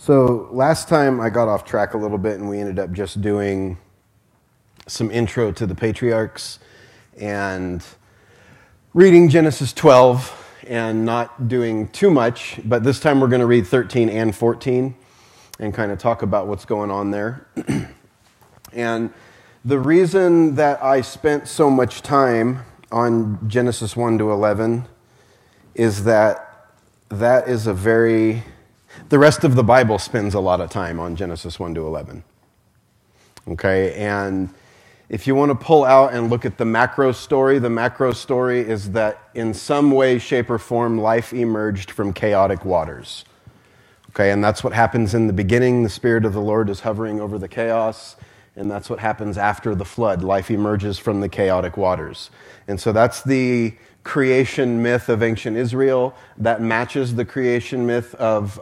So last time I got off track a little bit and we ended up just doing some intro to the patriarchs and reading Genesis 12 and not doing too much, but this time we're going to read 13 and 14 and kind of talk about what's going on there. And the reason that I spent so much time on Genesis 1 to 11 is that is a very... The rest of the Bible spends a lot of time on Genesis 1 to 11. Okay, and if you want to pull out and look at the macro story is that in some way, shape, or form, life emerged from chaotic waters. Okay, and that's what happens in the beginning. The Spirit of the Lord is hovering over the chaos, and that's what happens after the flood. Life emerges from the chaotic waters. And so that's the creation myth of ancient Israel that matches the creation myth of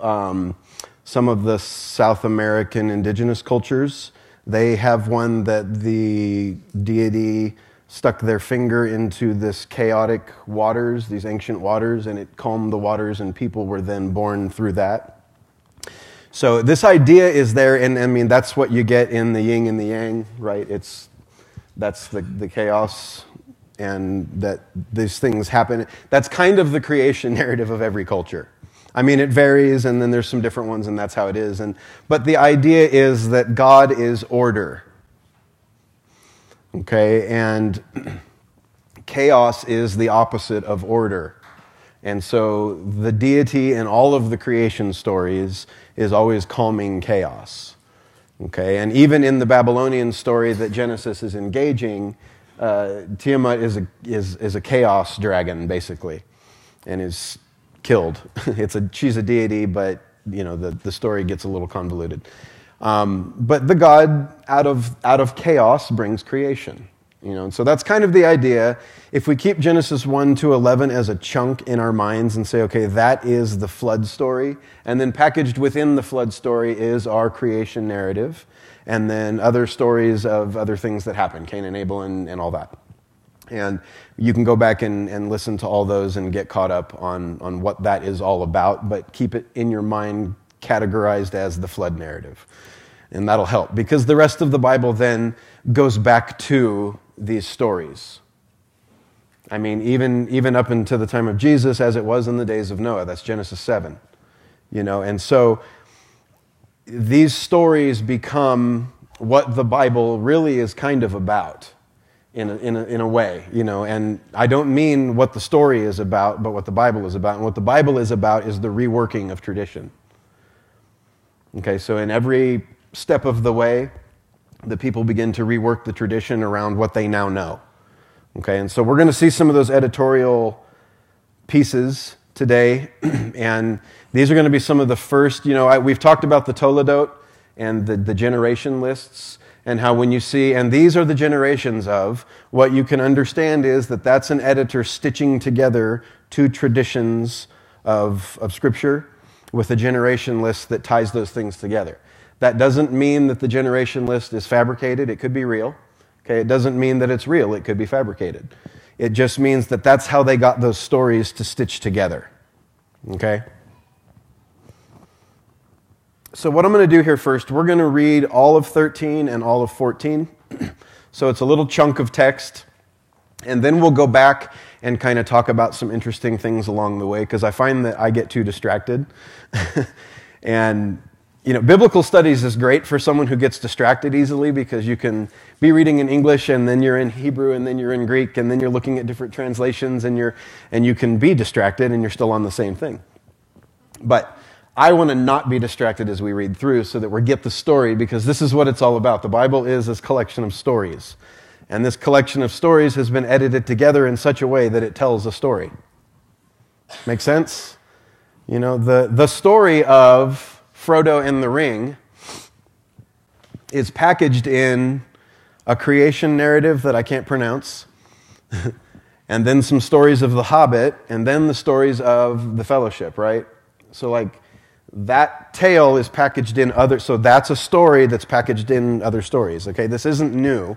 some of the South American indigenous cultures. They have one that the deity stuck their finger into this chaotic waters, these ancient waters, and it calmed the waters, and people were then born through that. So this idea is there, and I mean, that's what you get in the yin and the yang, right? That's the chaos, and that these things happen. That's kind of the creation narrative of every culture. I mean, it varies, and then there's some different ones, and that's how it is. But the idea is that God is order. Okay, and chaos is the opposite of order. And so the deity in all of the creation stories is always calming chaos. Okay, and even in the Babylonian story that Genesis is engaging, Tiamat is a chaos dragon, basically, and is killed. She's a deity, but you know the story gets a little convoluted. But the God out of chaos brings creation. You know, and so that's kind of the idea. If we keep Genesis 1 to 11 as a chunk in our minds and say, okay, that is the flood story, and then packaged within the flood story is our creation narrative, and then other stories of other things that happen, Cain and Abel and all that. And you can go back and listen to all those and get caught up on what that is all about, but keep it in your mind categorized as the flood narrative. And that'll help, because the rest of the Bible then goes back to these stories. I mean, even up into the time of Jesus, as it was in the days of Noah. That's Genesis 7. You know, and so these stories become what the Bible really is kind of about, in a way, you know. And I don't mean what the story is about, but what the Bible is about. And what the Bible is about is the reworking of tradition. Okay, so in every step of the way, the people begin to rework the tradition around what they now know. Okay, and so we're going to see some of those editorial pieces today, and these are going to be some of the first, you know, we've talked about the Toledot and the generation lists, and how when you see, and these are the generations of, what you can understand is that that's an editor stitching together two traditions of Scripture with a generation list that ties those things together. That doesn't mean that the generation list is fabricated. It could be real. Okay, it doesn't mean that it's real. It could be fabricated. It just means that that's how they got those stories to stitch together. Okay? So what I'm going to do here first, we're going to read all of 13 and all of 14. So it's a little chunk of text. And then we'll go back and kind of talk about some interesting things along the way, because I find that I get too distracted. And you know, biblical studies is great for someone who gets distracted easily, because you can be reading in English and then you're in Hebrew and then you're in Greek and then you're looking at different translations and you can be distracted and you're still on the same thing. But I want to not be distracted as we read through, so that we get the story, because this is what it's all about. The Bible is this collection of stories. And this collection of stories has been edited together in such a way that it tells a story. Make sense? You know, the story of Frodo and the Ring is packaged in a creation narrative that I can't pronounce, and then some stories of the Hobbit, and then the stories of the Fellowship, right? So like that tale is packaged in so that's a story that's packaged in other stories, okay? This isn't new,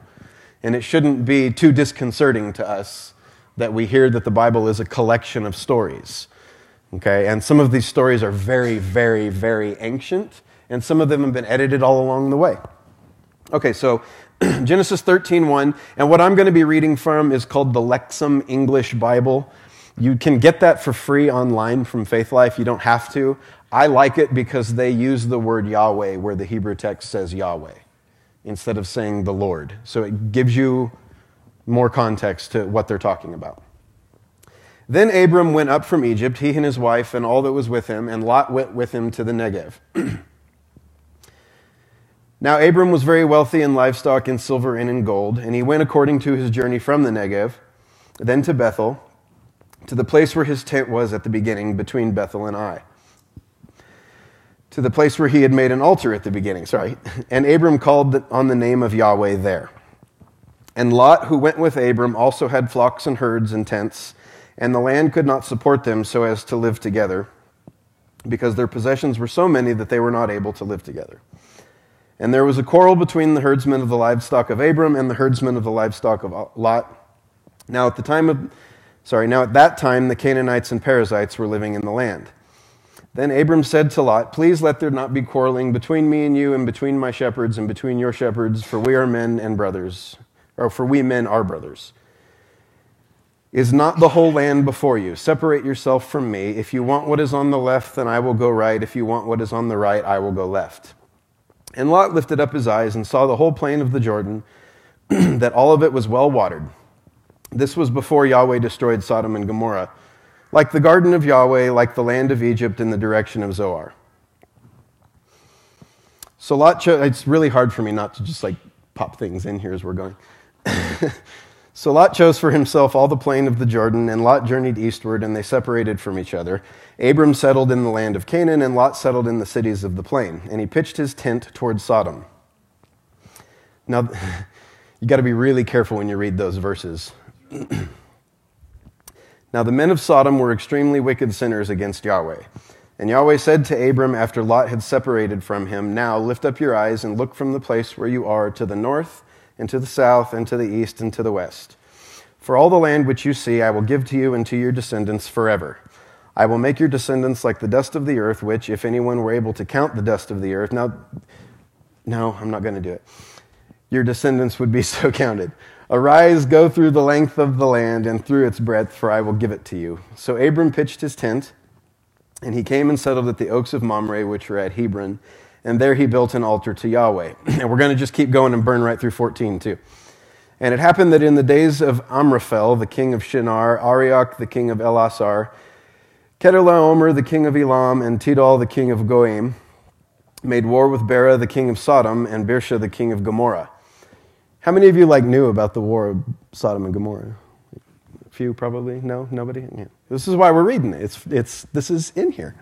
and it shouldn't be too disconcerting to us that we hear that the Bible is a collection of stories. Okay, and some of these stories are very, very, very ancient, And some of them have been edited all along the way. Okay, so Genesis 13:1, and what I'm going to be reading from is called the Lexham English Bible. You can get that for free online from Faith Life. You don't have to. I like it because they use the word Yahweh where the Hebrew text says Yahweh instead of saying the Lord. So it gives you more context to what they're talking about. Then Abram went up from Egypt, he and his wife and all that was with him, and Lot went with him to the Negev. Now Abram was very wealthy in livestock, in silver, and in gold, and he went according to his journey from the Negev, then to Bethel, to the place where his tent was at the beginning, between Bethel and Ai, to the place where he had made an altar at the beginning, and Abram called on the name of Yahweh there. And Lot, who went with Abram, also had flocks and herds and tents, and the land could not support them so as to live together, because their possessions were so many that they were not able to live together. And there was a quarrel between the herdsmen of the livestock of Abram and the herdsmen of the livestock of Lot. Now at that time the Canaanites and Perizzites were living in the land. Then Abram said to Lot, "Please let there not be quarreling between me and you, and between my shepherds and between your shepherds, for we are men and brothers, or for we men are brothers. Is not the whole land before you? Separate yourself from me. If you want what is on the left, then I will go right. If you want what is on the right, I will go left." And Lot lifted up his eyes and saw the whole plain of the Jordan, that all of it was well watered. This was before Yahweh destroyed Sodom and Gomorrah, like the garden of Yahweh, like the land of Egypt in the direction of Zoar. So Lot it's really hard for me not to just pop things in here as we're going. So Lot chose for himself all the plain of the Jordan, and Lot journeyed eastward, and they separated from each other. Abram settled in the land of Canaan, and Lot settled in the cities of the plain, and he pitched his tent toward Sodom. Now, you got to be really careful when you read those verses. Now the men of Sodom were extremely wicked sinners against Yahweh. And Yahweh said to Abram after Lot had separated from him, "Now lift up your eyes and look from the place where you are to the north, and to the south, and to the east, and to the west. For all the land which you see I will give to you and to your descendants forever. I will make your descendants like the dust of the earth, which, if anyone were able to count the dust of the earth..." No, I'm not going to do it. Your descendants would be so counted. "Arise, go through the length of the land and through its breadth, for I will give it to you." So Abram pitched his tent, and he came and settled at the oaks of Mamre, which are at Hebron, and there he built an altar to Yahweh. And we're going to just keep going and burn right through 14 too. "And it happened that in the days of Amraphel, the king of Shinar, Arioch, the king of Elasar, Kedorlaomer, the king of Elam, and Tidal, the king of Goim, made war with Bera, the king of Sodom, and Birsha, the king of Gomorrah." How many of you knew about the war of Sodom and Gomorrah? A few probably? No? Nobody? Yeah. This is why we're reading it. This is in here.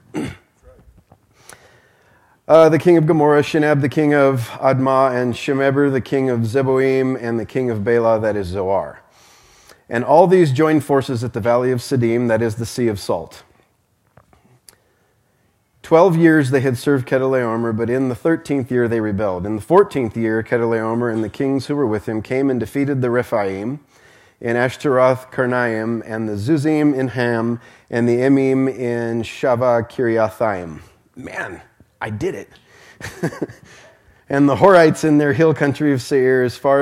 The king of Gomorrah, Shinab, the king of Admah, and Shemeber, the king of Zeboim, and the king of Bela, that is Zoar. And all these joined forces at the valley of Siddim, that is the Sea of Salt. 12 years they had served Kedorlaomer, but in the 13th year they rebelled. In the 14th year, Kedorlaomer and the kings who were with him came and defeated the Rephaim in Ashtaroth Karnaim, and the Zuzim in Ham, and the Emim in Shava Kiriathaim. Man, I did it. And the Horites in their hill country of Seir, as far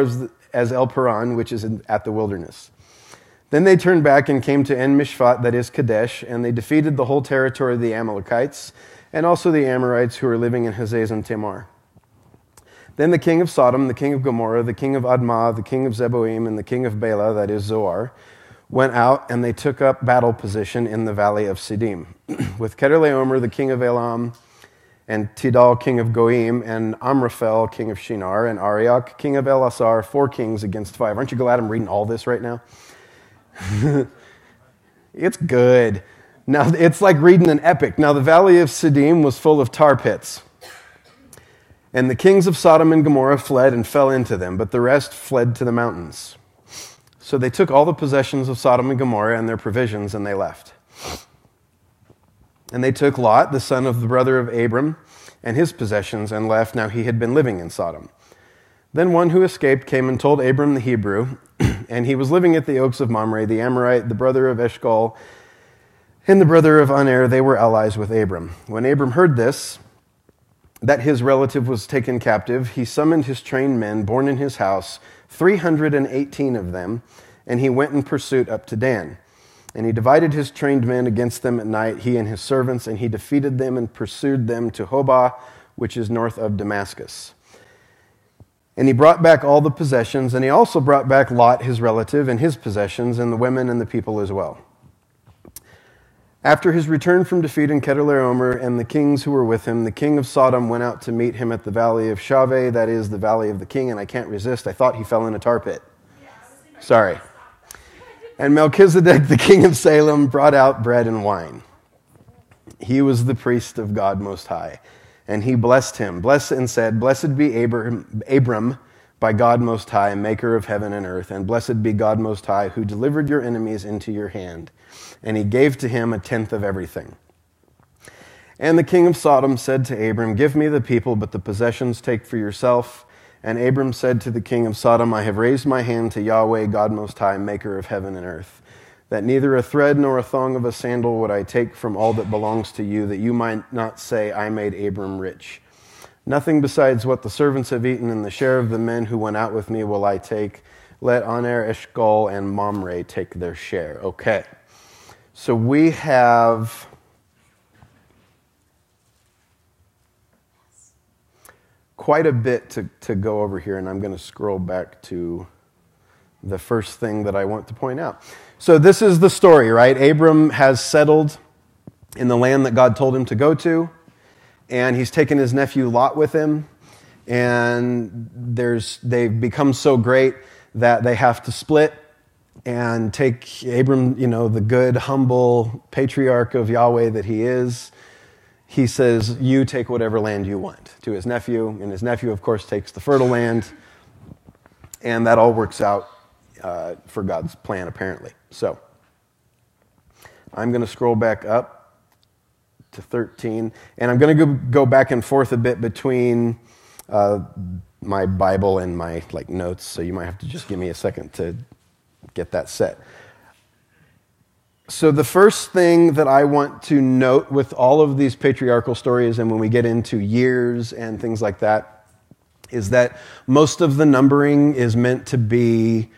as El Paran, which is at the wilderness. Then they turned back and came to En Mishpat, that is Kadesh, and they defeated the whole territory of the Amalekites, and also the Amorites who were living in Hazez and Tamar. Then the king of Sodom, the king of Gomorrah, the king of Admah, the king of Zeboim, and the king of Bela, that is Zoar, went out, and they took up battle position in the valley of Siddim, with Kedorlaomer, the king of Elam, and Tidal, king of Goim, and Amraphel, king of Shinar, and Arioch, king of Elasar, 4 kings against 5. Aren't you glad I'm reading all this right now? It's good. Now, it's like reading an epic. Now, the valley of Siddim was full of tar pits. And the kings of Sodom and Gomorrah fled and fell into them, but the rest fled to the mountains. So they took all the possessions of Sodom and Gomorrah and their provisions, and they left. And they took Lot, the son of the brother of Abram, and his possessions, and left. Now he had been living in Sodom. Then one who escaped came and told Abram the Hebrew, and he was living at the oaks of Mamre, the Amorite, the brother of Eshcol, and the brother of Aner. They were allies with Abram. When Abram heard this, that his relative was taken captive, he summoned his trained men born in his house, 318 of them, and he went in pursuit up to Dan. And he divided his trained men against them at night, he and his servants, and he defeated them and pursued them to Hobah, which is north of Damascus. And he brought back all the possessions, and he also brought back Lot, his relative, and his possessions, and the women and the people as well. After his return from defeat in Kedorlaomer and the kings who were with him, the king of Sodom went out to meet him at the valley of Shaveh, that is the valley of the king, and I can't resist. I thought he fell in a tar pit. Sorry. And Melchizedek, the king of Salem, brought out bread and wine. He was the priest of God Most High. And he blessed him, blessed and said, "Blessed be Abram by God Most High, maker of heaven and earth, and blessed be God Most High, who delivered your enemies into your hand." And he gave to him 1/10 of everything. And the king of Sodom said to Abram, "Give me the people, but the possessions take for yourself." And Abram said to the king of Sodom, "I have raised my hand to Yahweh, God Most High, maker of heaven and earth, that neither a thread nor a thong of a sandal would I take from all that belongs to you, that you might not say, 'I made Abram rich.' Nothing besides what the servants have eaten and the share of the men who went out with me will I take. Let Aner, Eshcol, and Mamre take their share." Okay. So we have quite a bit to go over here, and I'm going to scroll back to the first thing that I want to point out. So this is the story, right? Abram has settled in the land that God told him to go to, and he's taken his nephew Lot with him, and they've become so great that they have to split and take Abram, the good, humble patriarch of Yahweh that he is. He says, "You take whatever land you want," to his nephew, and his nephew, of course, takes the fertile land, and that all works out for God's plan, apparently. So I'm going to scroll back up to 13, and I'm going to go back and forth a bit between my Bible and my notes, so you might have to just give me a second to get that set. So the first thing that I want to note with all of these patriarchal stories, and when we get into years and things like that, is that most of the numbering is meant to be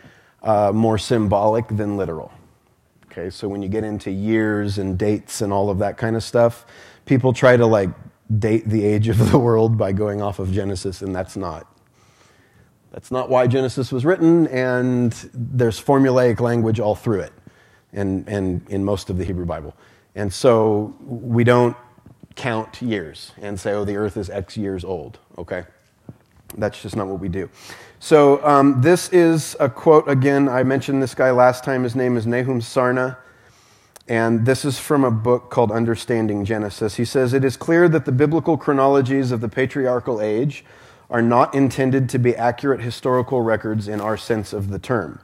more symbolic than literal. Okay, so when you get into years and dates and all of that kind of stuff, people try to date the age of the world by going off of Genesis, and that's not why Genesis was written, and there's formulaic language all through it, and in most of the Hebrew Bible. And so we don't count years and say, oh, the earth is X years old, okay? That's just not what we do. So this is a quote, again, I mentioned this guy last time. His name is Nahum Sarna, and this is from a book called Understanding Genesis. He says, "It is clear that the biblical chronologies of the patriarchal age are not intended to be accurate historical records in our sense of the term.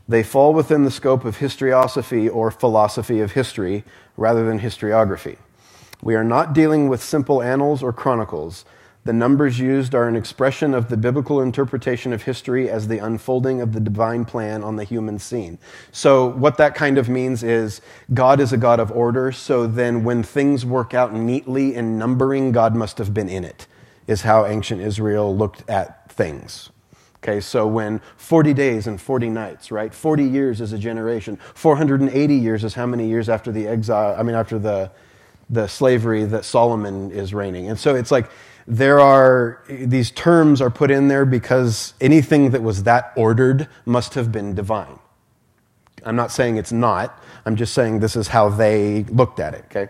They fall within the scope of historiosophy or philosophy of history rather than historiography. We are not dealing with simple annals or chronicles. The numbers used are an expression of the biblical interpretation of history as the unfolding of the divine plan on the human scene." So what that kind of means is God is a God of order, so then when things work out neatly in numbering, God must have been in it, is how ancient Israel looked at things. Okay, so when 40 days and 40 nights, right? 40 years is a generation. 480 years is how many years after the exile, after the slavery that Solomon is reigning. And so it's these terms are put in there because anything that was that ordered must have been divine. I'm not saying it's not. I'm just saying this is how they looked at it, okay?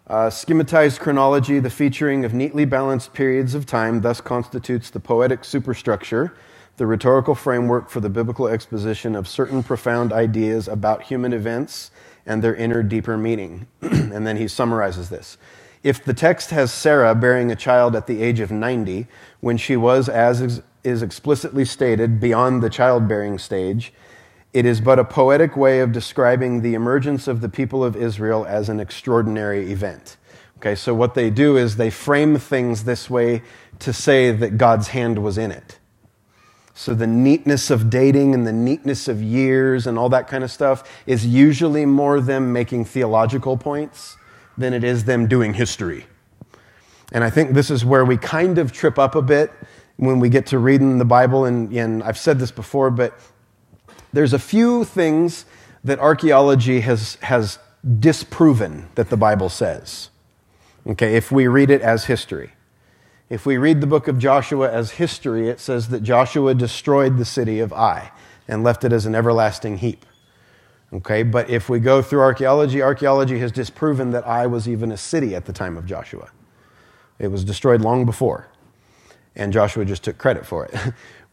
Schematized chronology, the featuring of neatly balanced periods of time, thus constitutes the poetic superstructure, the rhetorical framework for the biblical exposition of certain profound ideas about human events and their inner, deeper meaning. And then he summarizes this. If the text has Sarah bearing a child at the age of 90, when she was, as is explicitly stated, beyond the childbearing stage, it is but a poetic way of describing the emergence of the people of Israel as an extraordinary event. Okay, so what they do is they frame things this way to say that God's hand was in it. So the neatness of dating and the neatness of years and all that kind of stuff is usually more them making theological points than it is them doing history. And I think this is where we kind of trip up a bit when we get to reading the Bible. And I've said this before, but there's a few things that archaeology has disproven that the Bible says. Okay, if we read it as history. If we read the book of Joshua as history, it says that Joshua destroyed the city of Ai and left it as an everlasting heap. Okay, but if we go through archaeology, archaeology has disproven that Ai was even a city at the time of Joshua. It was destroyed long before, and Joshua just took credit for it.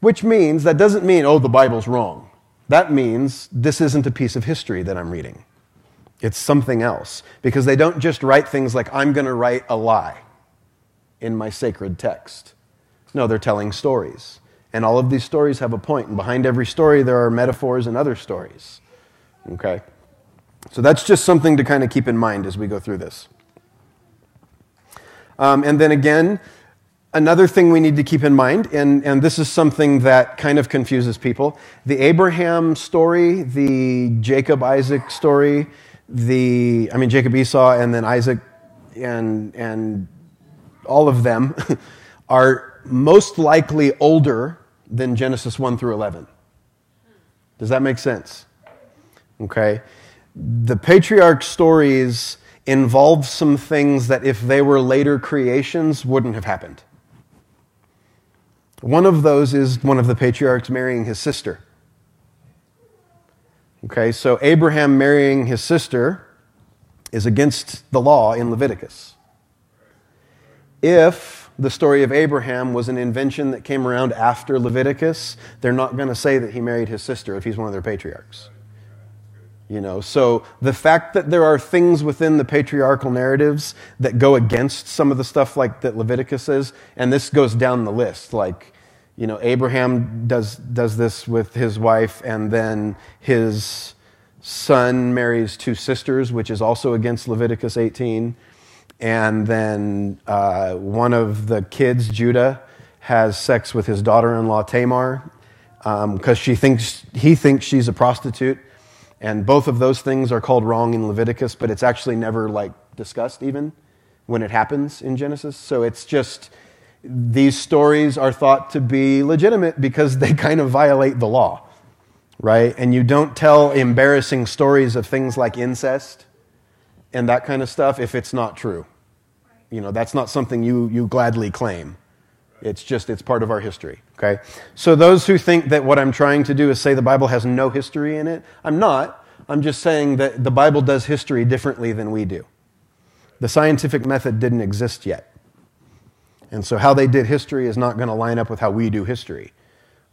Which means, that doesn't mean, oh, the Bible's wrong. That means this isn't a piece of history that I'm reading. It's something else. Because they don't just write things like, I'm going to write a lie in my sacred text. No, they're telling stories. And all of these stories have a point. And behind every story, there are metaphors and other stories. Okay? So that's just something to kind of keep in mind as we go through this. And then again, another thing we need to keep in mind, and this is something that kind of confuses people, the Abraham story, the Jacob-Isaac story, Jacob-Esau, and then Isaac, and all of them are most likely older than Genesis 1 through 11. Does that make sense? Okay. The patriarch stories involve some things that if they were later creations wouldn't have happened. One of those is one of the patriarchs marrying his sister. Okay, so Abraham marrying his sister is against the law in Leviticus. If the story of Abraham was an invention that came around after Leviticus, they're not going to say that he married his sister if he's one of their patriarchs. You know, so the fact that there are things within the patriarchal narratives that go against some of the stuff like that Leviticus says, and this goes down the list, like, you know, Abraham does this with his wife, and then his son marries two sisters, which is also against Leviticus 18, and then one of the kids, Judah, has sex with his daughter-in-law Tamar because he thinks she's a prostitute. And both of those things are called wrong in Leviticus, but it's actually never discussed even when it happens in Genesis. So it's just, these stories are thought to be legitimate because they kind of violate the law, right? And you don't tell embarrassing stories of things like incest and that kind of stuff if it's not true. You know, that's not something you gladly claim. It's part of our history, okay? So those who think that what I'm trying to do is say the Bible has no history in it, I'm not. I'm just saying that the Bible does history differently than we do. The scientific method didn't exist yet. And so how they did history is not going to line up with how we do history,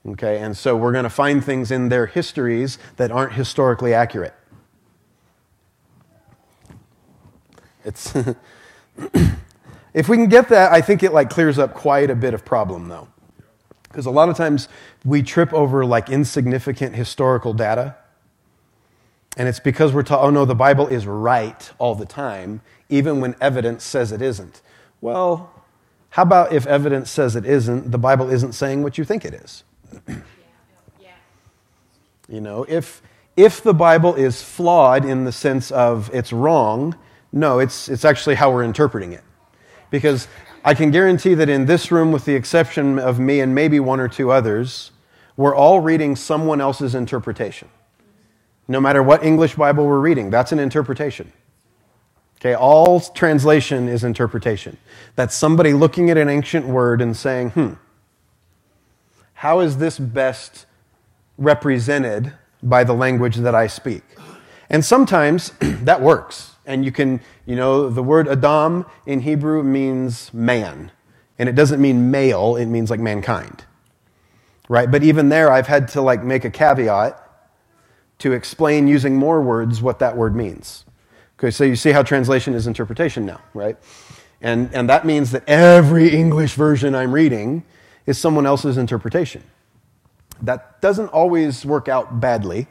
okay? And so we're going to find things in their histories that aren't historically accurate. It's... If we can get that, I think it clears up quite a bit of problem, though. Because a lot of times we trip over insignificant historical data. And it's because we're taught, oh no, the Bible is right all the time, even when evidence says it isn't. Well, how about if evidence says it isn't, the Bible isn't saying what you think it is? You know, if the Bible is flawed in the sense of it's wrong, no, it's actually how we're interpreting it. Because I can guarantee that in this room, with the exception of me and maybe one or two others, we're all reading someone else's interpretation. No matter what English Bible we're reading, that's an interpretation. Okay, all translation is interpretation. That's somebody looking at an ancient word and saying, how is this best represented by the language that I speak? And sometimes that works. And you can, the word Adam in Hebrew means man. And it doesn't mean male, it means mankind. Right? But even there, I've had to make a caveat to explain using more words what that word means. Okay, so you see how translation is interpretation now, right? And that means that every English version I'm reading is someone else's interpretation. That doesn't always work out badly.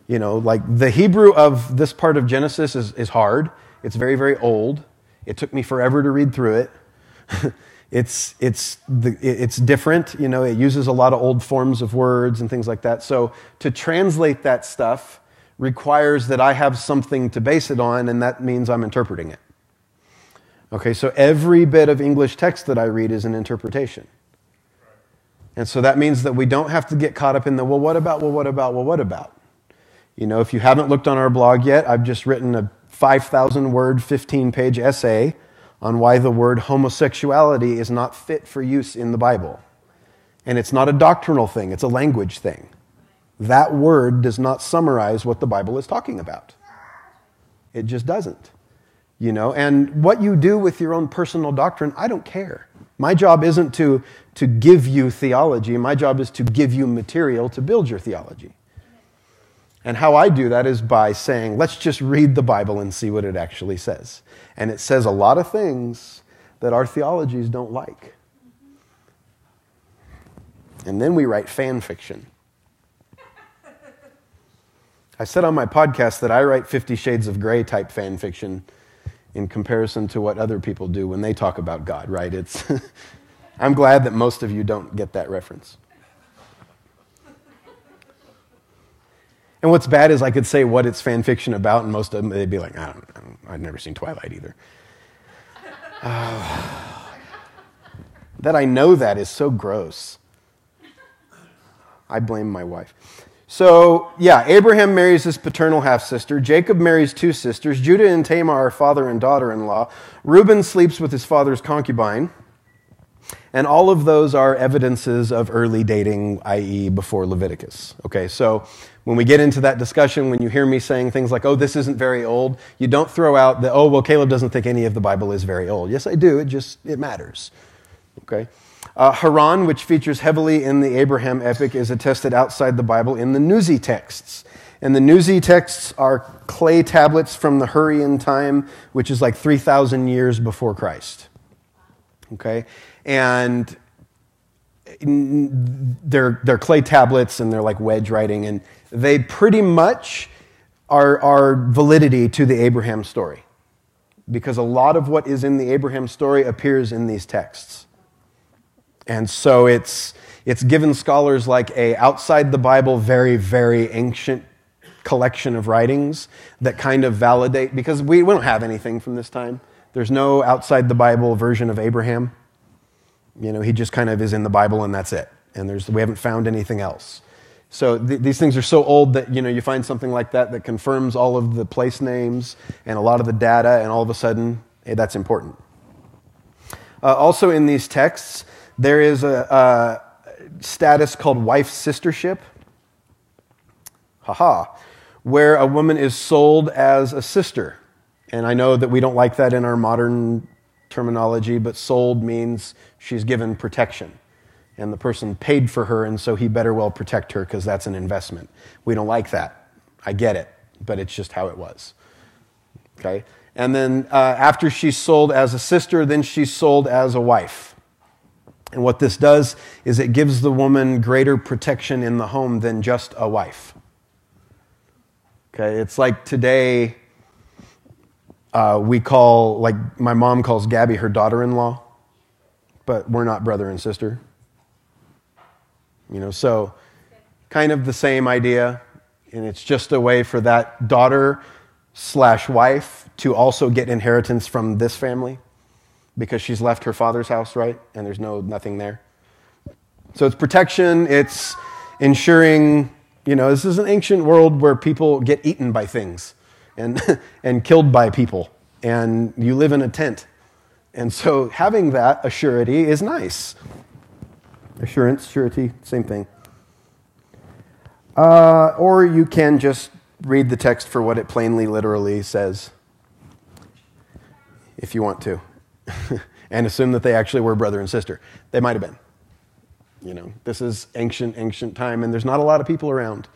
The Hebrew of this part of Genesis is hard. It's very, very old. It took me forever to read through it. It's different. It uses a lot of old forms of words and things like that. So to translate that stuff requires that I have something to base it on, and that means I'm interpreting it. Okay, so every bit of English text that I read is an interpretation. And so that means that we don't have to get caught up in the, well, what about, well, what about, well, what about? You know, if you haven't looked on our blog yet, I've just written a 5,000-word, 15-page essay on why the word homosexuality is not fit for use in the Bible. And it's not a doctrinal thing, it's a language thing. That word does not summarize what the Bible is talking about. It just doesn't. You know, and what you do with your own personal doctrine, I don't care. My job isn't to give you theology. My job is to give you material to build your theology. And how I do that is by saying, let's just read the Bible and see what it actually says. And it says a lot of things that our theologies don't like. And then we write fan fiction. I said on my podcast that I write 50 Shades of Grey type fan fiction in comparison to what other people do when they talk about God, right? I'm glad that most of you don't get that reference. And what's bad is I could say what it's fan fiction about, and most of them, they'd be like, I've never seen Twilight either. That I know that is so gross. I blame my wife. So, yeah, Abraham marries his paternal half-sister. Jacob marries two sisters. Judah and Tamar are father and daughter-in-law. Reuben sleeps with his father's concubine. And all of those are evidences of early dating, i.e. before Leviticus. Okay, so when we get into that discussion, when you hear me saying things like, oh, this isn't very old, you don't throw out the, oh, well, Caleb doesn't think any of the Bible is very old. Yes, I do. It matters. Okay. Haran, which features heavily in the Abraham epic, is attested outside the Bible in the Nuzi texts. And the Nuzi texts are clay tablets from the Hurrian time, which is like 3,000 years before Christ. Okay? And they're clay tablets, and they're like wedge writing, and they pretty much are validity to the Abraham story. Because a lot of what is in the Abraham story appears in these texts. And so it's given scholars like a outside the Bible, very, very ancient collection of writings that kind of validate, because we don't have anything from this time. There's no outside the Bible version of Abraham. You know, he just kind of is in the Bible and that's it. And we haven't found anything else. So these things are so old that, you know, you find something like that confirms all of the place names and a lot of the data, and all of a sudden, hey, that's important. Also in these texts, there is a status called wife-sistership, where a woman is sold as a sister. And I know that we don't like that in our modern terminology, but sold means she's given protection. And the person paid for her, and so he better well protect her because that's an investment. We don't like that. I get it, but it's just how it was. Okay? And then after she's sold as a sister, then she's sold as a wife. And what this does is it gives the woman greater protection in the home than just a wife. Okay, it's like today we call, like my mom calls Gabby her daughter-in-law, but we're not brother and sister. You know, so kind of the same idea, and it's just a way for that daughter/wife to also get inheritance from this family. Because she's left her father's house, right? And there's nothing there. So it's protection, it's ensuring, you know, this is an ancient world where people get eaten by things and killed by people. And you live in a tent. And so having that assurity is nice. Assurance, surety, same thing. Or you can just read the text for what it plainly, literally says, if you want to. And assume that they actually were brother and sister. They might have been. You know, this is ancient time, and there's not a lot of people around.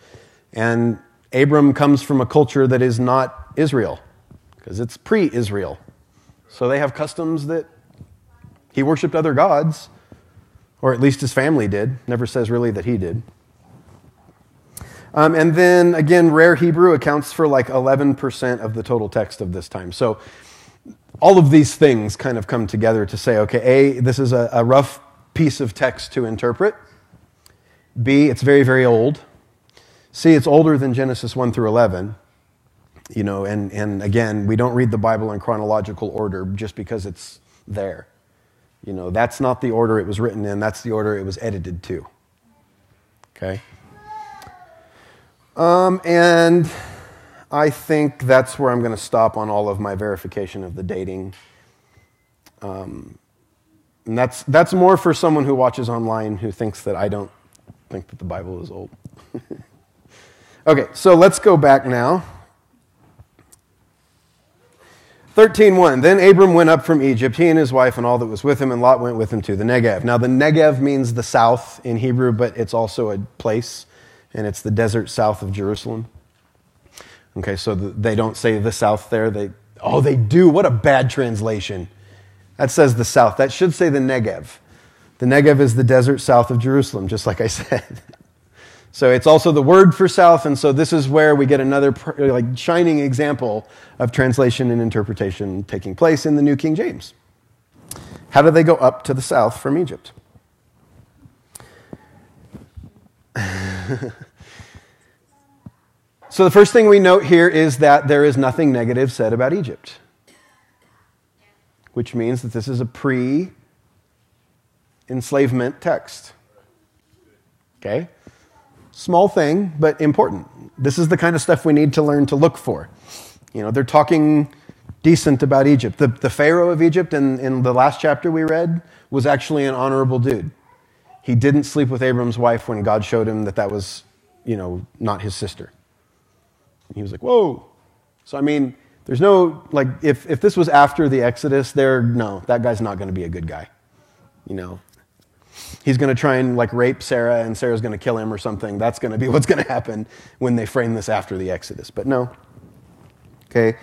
And Abram comes from a culture that is not Israel, because it's pre-Israel. So they have customs that he worshipped other gods, or at least his family did. Never says really that he did. And then, again, rare Hebrew accounts for like 11% of the total text of this time. So all of these things kind of come together to say, okay, A, this is a rough piece of text to interpret. B, it's very, very old. C, it's older than Genesis 1 through 11. And again, we don't read the Bible in chronological order just because it's there. That's not the order it was written in. That's the order it was edited to. Okay? And I think that's where I'm going to stop on all of my verification of the dating. And that's more for someone who watches online who thinks that I don't think that the Bible is old. Okay, so let's go back now. 13:1. Then Abram went up from Egypt, he and his wife and all that was with him, and Lot went with him to the Negev. Now the Negev means the south in Hebrew, but it's also a place, and it's the desert south of Jerusalem. Okay, so they don't say the south there. They do. What a bad translation. That says the south. That should say the Negev. The Negev is the desert south of Jerusalem, just like I said. So it's also the word for south, and so this is where we get another shining example of translation and interpretation taking place in the New King James. How do they go up to the south from Egypt? So the first thing we note here is that there is nothing negative said about Egypt, which means that this is a pre-enslavement text. Okay? Small thing, but important. This is the kind of stuff we need to learn to look for. They're talking decent about Egypt. The Pharaoh of Egypt in the last chapter we read was actually an honorable dude. He didn't sleep with Abram's wife when God showed him that was, not his sister. And he was like, whoa. So, there's no, if this was after the Exodus, that guy's not going to be a good guy. He's going to try and rape Sarah, and Sarah's going to kill him or something. That's going to be what's going to happen when they frame this after the Exodus. But no. Okay.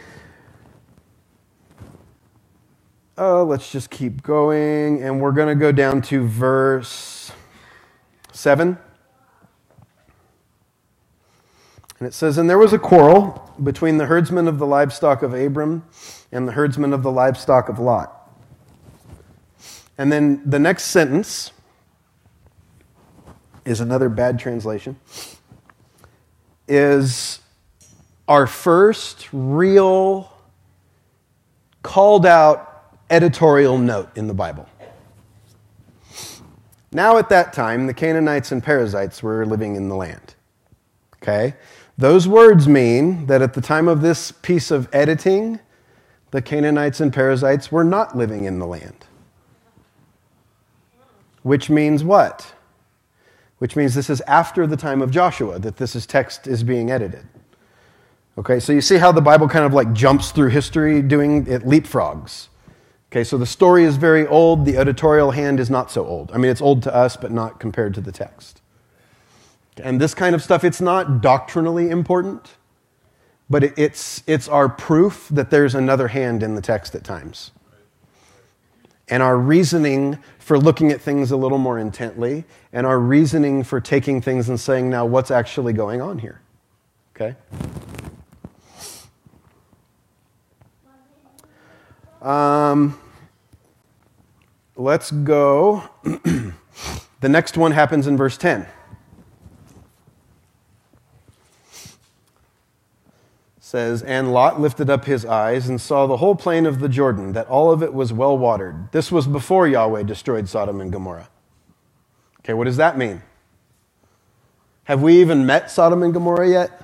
Let's just keep going, and we're going to go down to verse 7. And it says, "And there was a quarrel between the herdsmen of the livestock of Abram and the herdsmen of the livestock of Lot." And then the next sentence is another bad translation, is our first real called out editorial note in the Bible. Now at that time, the Canaanites and Perizzites were living in the land. Okay? Those words mean that at the time of this piece of editing, the Canaanites and Perizzites were not living in the land. Which means what? Which means this is after the time of Joshua that text is being edited. Okay, so you see how the Bible kind of jumps through history, doing it leapfrogs. Okay, so the story is very old, the editorial hand is not so old. It's old to us, but not compared to the text. And this kind of stuff, it's not doctrinally important, but it's our proof that there's another hand in the text at times. And our reasoning for looking at things a little more intently, and our reasoning for taking things and saying, now, what's actually going on here? Okay? Let's go. The next one happens in verse 10. Says, "And Lot lifted up his eyes and saw the whole plain of the Jordan, that all of it was well watered." This was before Yahweh destroyed Sodom and Gomorrah. Okay, what does that mean? Have we even met Sodom and Gomorrah yet?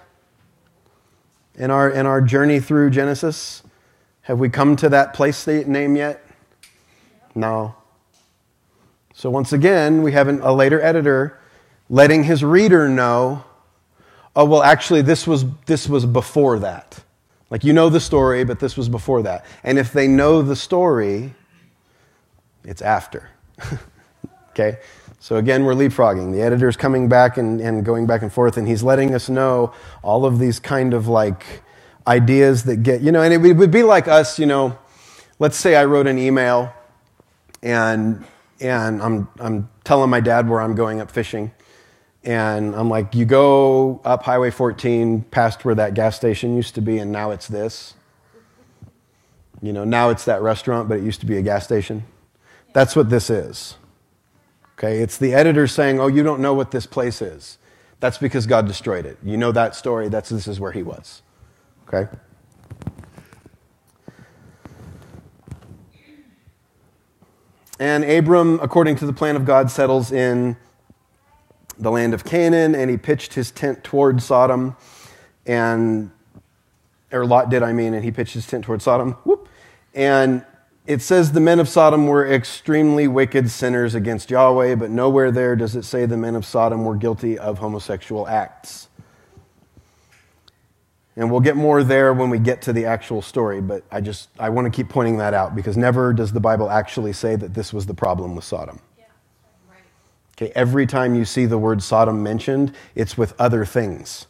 In our journey through Genesis? Have we come to that place name yet? No. So once again, we have a later editor letting his reader know, oh, well, actually, this was before that. The story, but this was before that. And if they know the story, it's after. Okay? So again, we're leapfrogging. The editor's coming back and going back and forth, and he's letting us know all of these kind of ideas that get, and it would be like us, let's say I wrote an email and I'm telling my dad where I'm going up fishing. And I'm like, you go up Highway 14 past where that gas station used to be, and now it's this. Now it's that restaurant, but it used to be a gas station. That's what this is. Okay, it's the editor saying, oh, you don't know what this place is. That's because God destroyed it. You know that story, this is where he was. Okay? And Abram, according to the plan of God, settles in the land of Canaan, and he pitched his tent toward Sodom, or Lot did, and he pitched his tent toward Sodom. Whoop. And it says the men of Sodom were extremely wicked sinners against Yahweh, but nowhere there does it say the men of Sodom were guilty of homosexual acts. And we'll get more there when we get to the actual story, but I want to keep pointing that out, because never does the Bible actually say that this was the problem with Sodom. Okay, every time you see the word Sodom mentioned, it's with other things.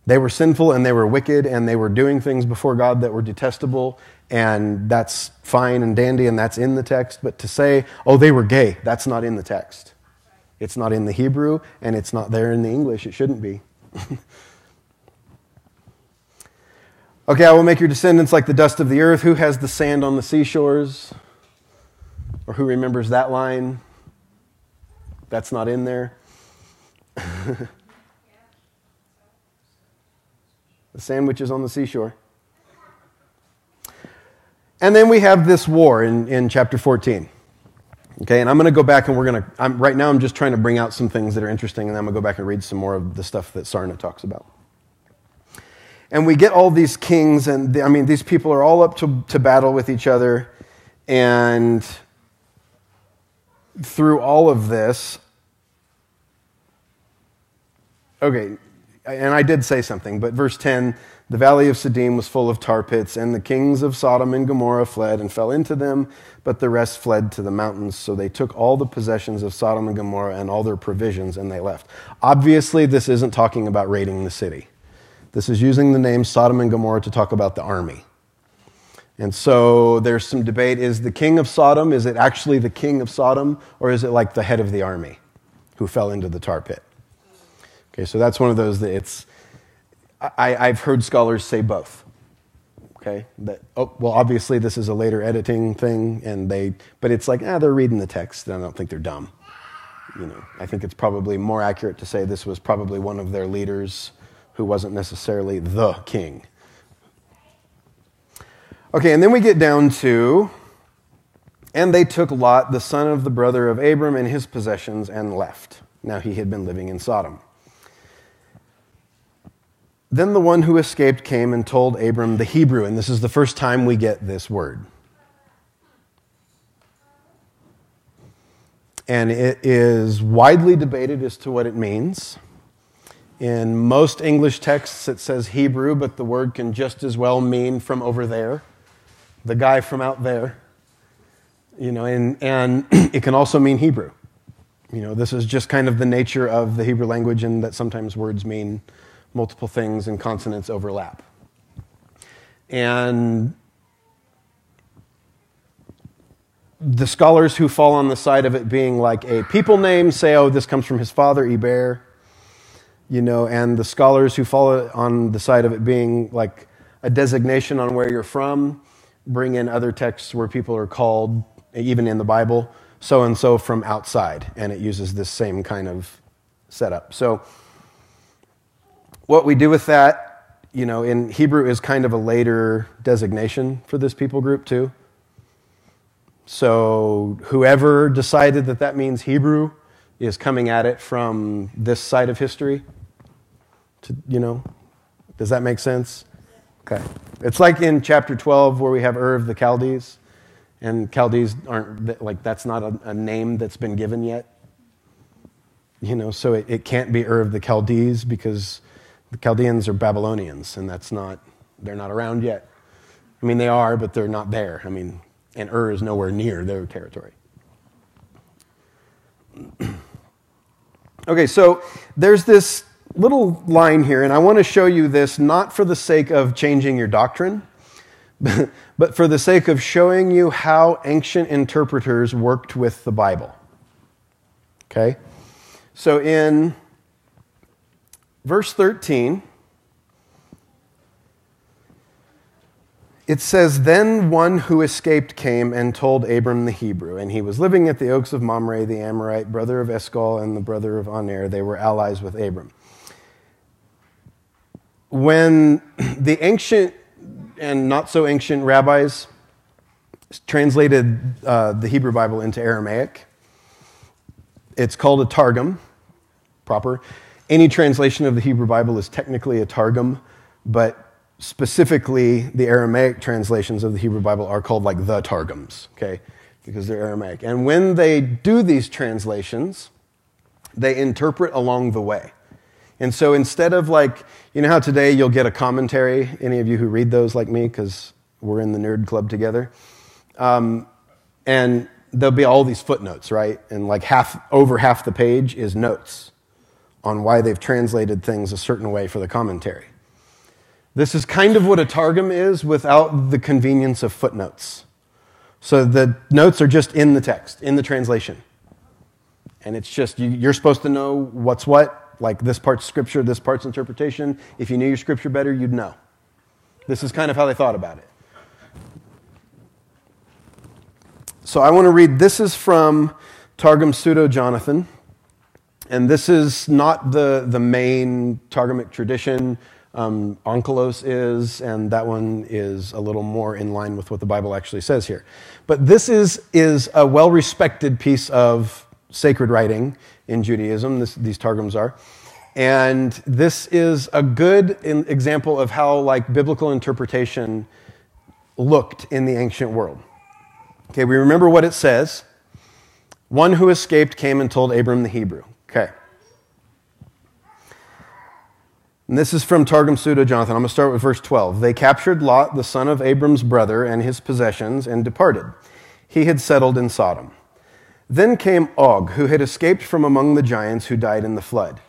They were sinful and they were wicked and they were doing things before God that were detestable, and that's fine and dandy and that's in the text. But to say, oh, they were gay, that's not in the text. It's not in the Hebrew and it's not there in the English. It shouldn't be. Okay, I will make your descendants like the dust of the earth. Who has the sand on the seashores? Or who remembers that line? That's not in there. The sandwiches on the seashore. And then we have this war in chapter 14. Okay, and I'm going to go back and right now I'm just trying to bring out some things that are interesting, and then I'm going to go back and read some more of the stuff that Sarna talks about. And we get all these kings, and these people are all up to battle with each other, and through all of this, okay, and I did say something, but verse 10, the valley of Siddim was full of tar pits, and the kings of Sodom and Gomorrah fled and fell into them, but the rest fled to the mountains. So they took all the possessions of Sodom and Gomorrah and all their provisions, and they left. Obviously, this isn't talking about raiding the city. This is using the name Sodom and Gomorrah to talk about the army. And so there's some debate. Is the king of Sodom, is it actually the king of Sodom, or is it like the head of the army who fell into the tar pit? Okay, so that's one of those that I've heard scholars say both. Okay, obviously this is a later editing thing, but it's like, they're reading the text, and I don't think they're dumb. I think it's probably more accurate to say this was probably one of their leaders who wasn't necessarily the king. Okay, and then we get down to, and they took Lot, the son of the brother of Abram, and his possessions, and left. Now he had been living in Sodom. Then the one who escaped came and told Abram the Hebrew, and this is the first time we get this word. And it is widely debated as to what it means. In most English texts it says Hebrew, but the word can just as well mean from over there, the guy from out there. And it can also mean Hebrew. This is just kind of the nature of the Hebrew language, and that sometimes words mean multiple things and consonants overlap. And the scholars who fall on the side of it being like a people name say, oh, this comes from his father, Eber. And the scholars who fall on the side of it being like a designation on where you're from bring in other texts where people are called, even in the Bible, so-and-so from outside. And it uses this same kind of setup. So what we do with that, in Hebrew is kind of a later designation for this people group too. So whoever decided that means Hebrew is coming at it from this side of history. Does that make sense? Okay. It's like in chapter 12 where we have Ur of the Chaldees, and Chaldees aren't, that's not a name that's been given yet. So it can't be Ur of the Chaldees because the Chaldeans are Babylonians, and they're not around yet. They are, but they're not there. And Ur is nowhere near their territory. Okay, so there's this little line here, and I want to show you this not for the sake of changing your doctrine, but for the sake of showing you how ancient interpreters worked with the Bible. Okay? So in verse 13, it says, Then one who escaped came and told Abram the Hebrew, and he was living at the oaks of Mamre, the Amorite, brother of Eshcol and the brother of Aner. They were allies with Abram. When the ancient and not so ancient rabbis translated the Hebrew Bible into Aramaic. It's called a Targum, proper. Any translation of the Hebrew Bible is technically a Targum, but specifically the Aramaic translations of the Hebrew Bible are called like the Targums, okay, because they're Aramaic. And when they do these translations, they interpret along the way. And so instead of like, you know how today you'll get a commentary, any of you who read those like me, because we're in the nerd club together, and there'll be all these footnotes, right? And like over half the page is notes on why they've translated things a certain way for the commentary. This is kind of what a Targum is without the convenience of footnotes. So the notes are just in the text, in the translation. And it's just, you're supposed to know what's what, like this part's scripture, this part's interpretation. If you knew your scripture better, you'd know. This is kind of how they thought about it. So I want to read, this is from Targum Pseudo-Jonathan, and this is not the main Targumic tradition. Onkelos is, and that one is a little more in line with what the Bible actually says here. But this is a well-respected piece of sacred writing in Judaism, these Targums are. And this is a good example of how like biblical interpretation looked in the ancient world. Okay, we remember what it says. One who escaped came and told Abram the Hebrew. Okay. And this is from Targum Pseudo-Jonathan. I'm going to start with verse 12. They captured Lot, the son of Abram's brother, and his possessions, and departed. He had settled in Sodom. Then came Og, who had escaped from among the giants who died in the flood.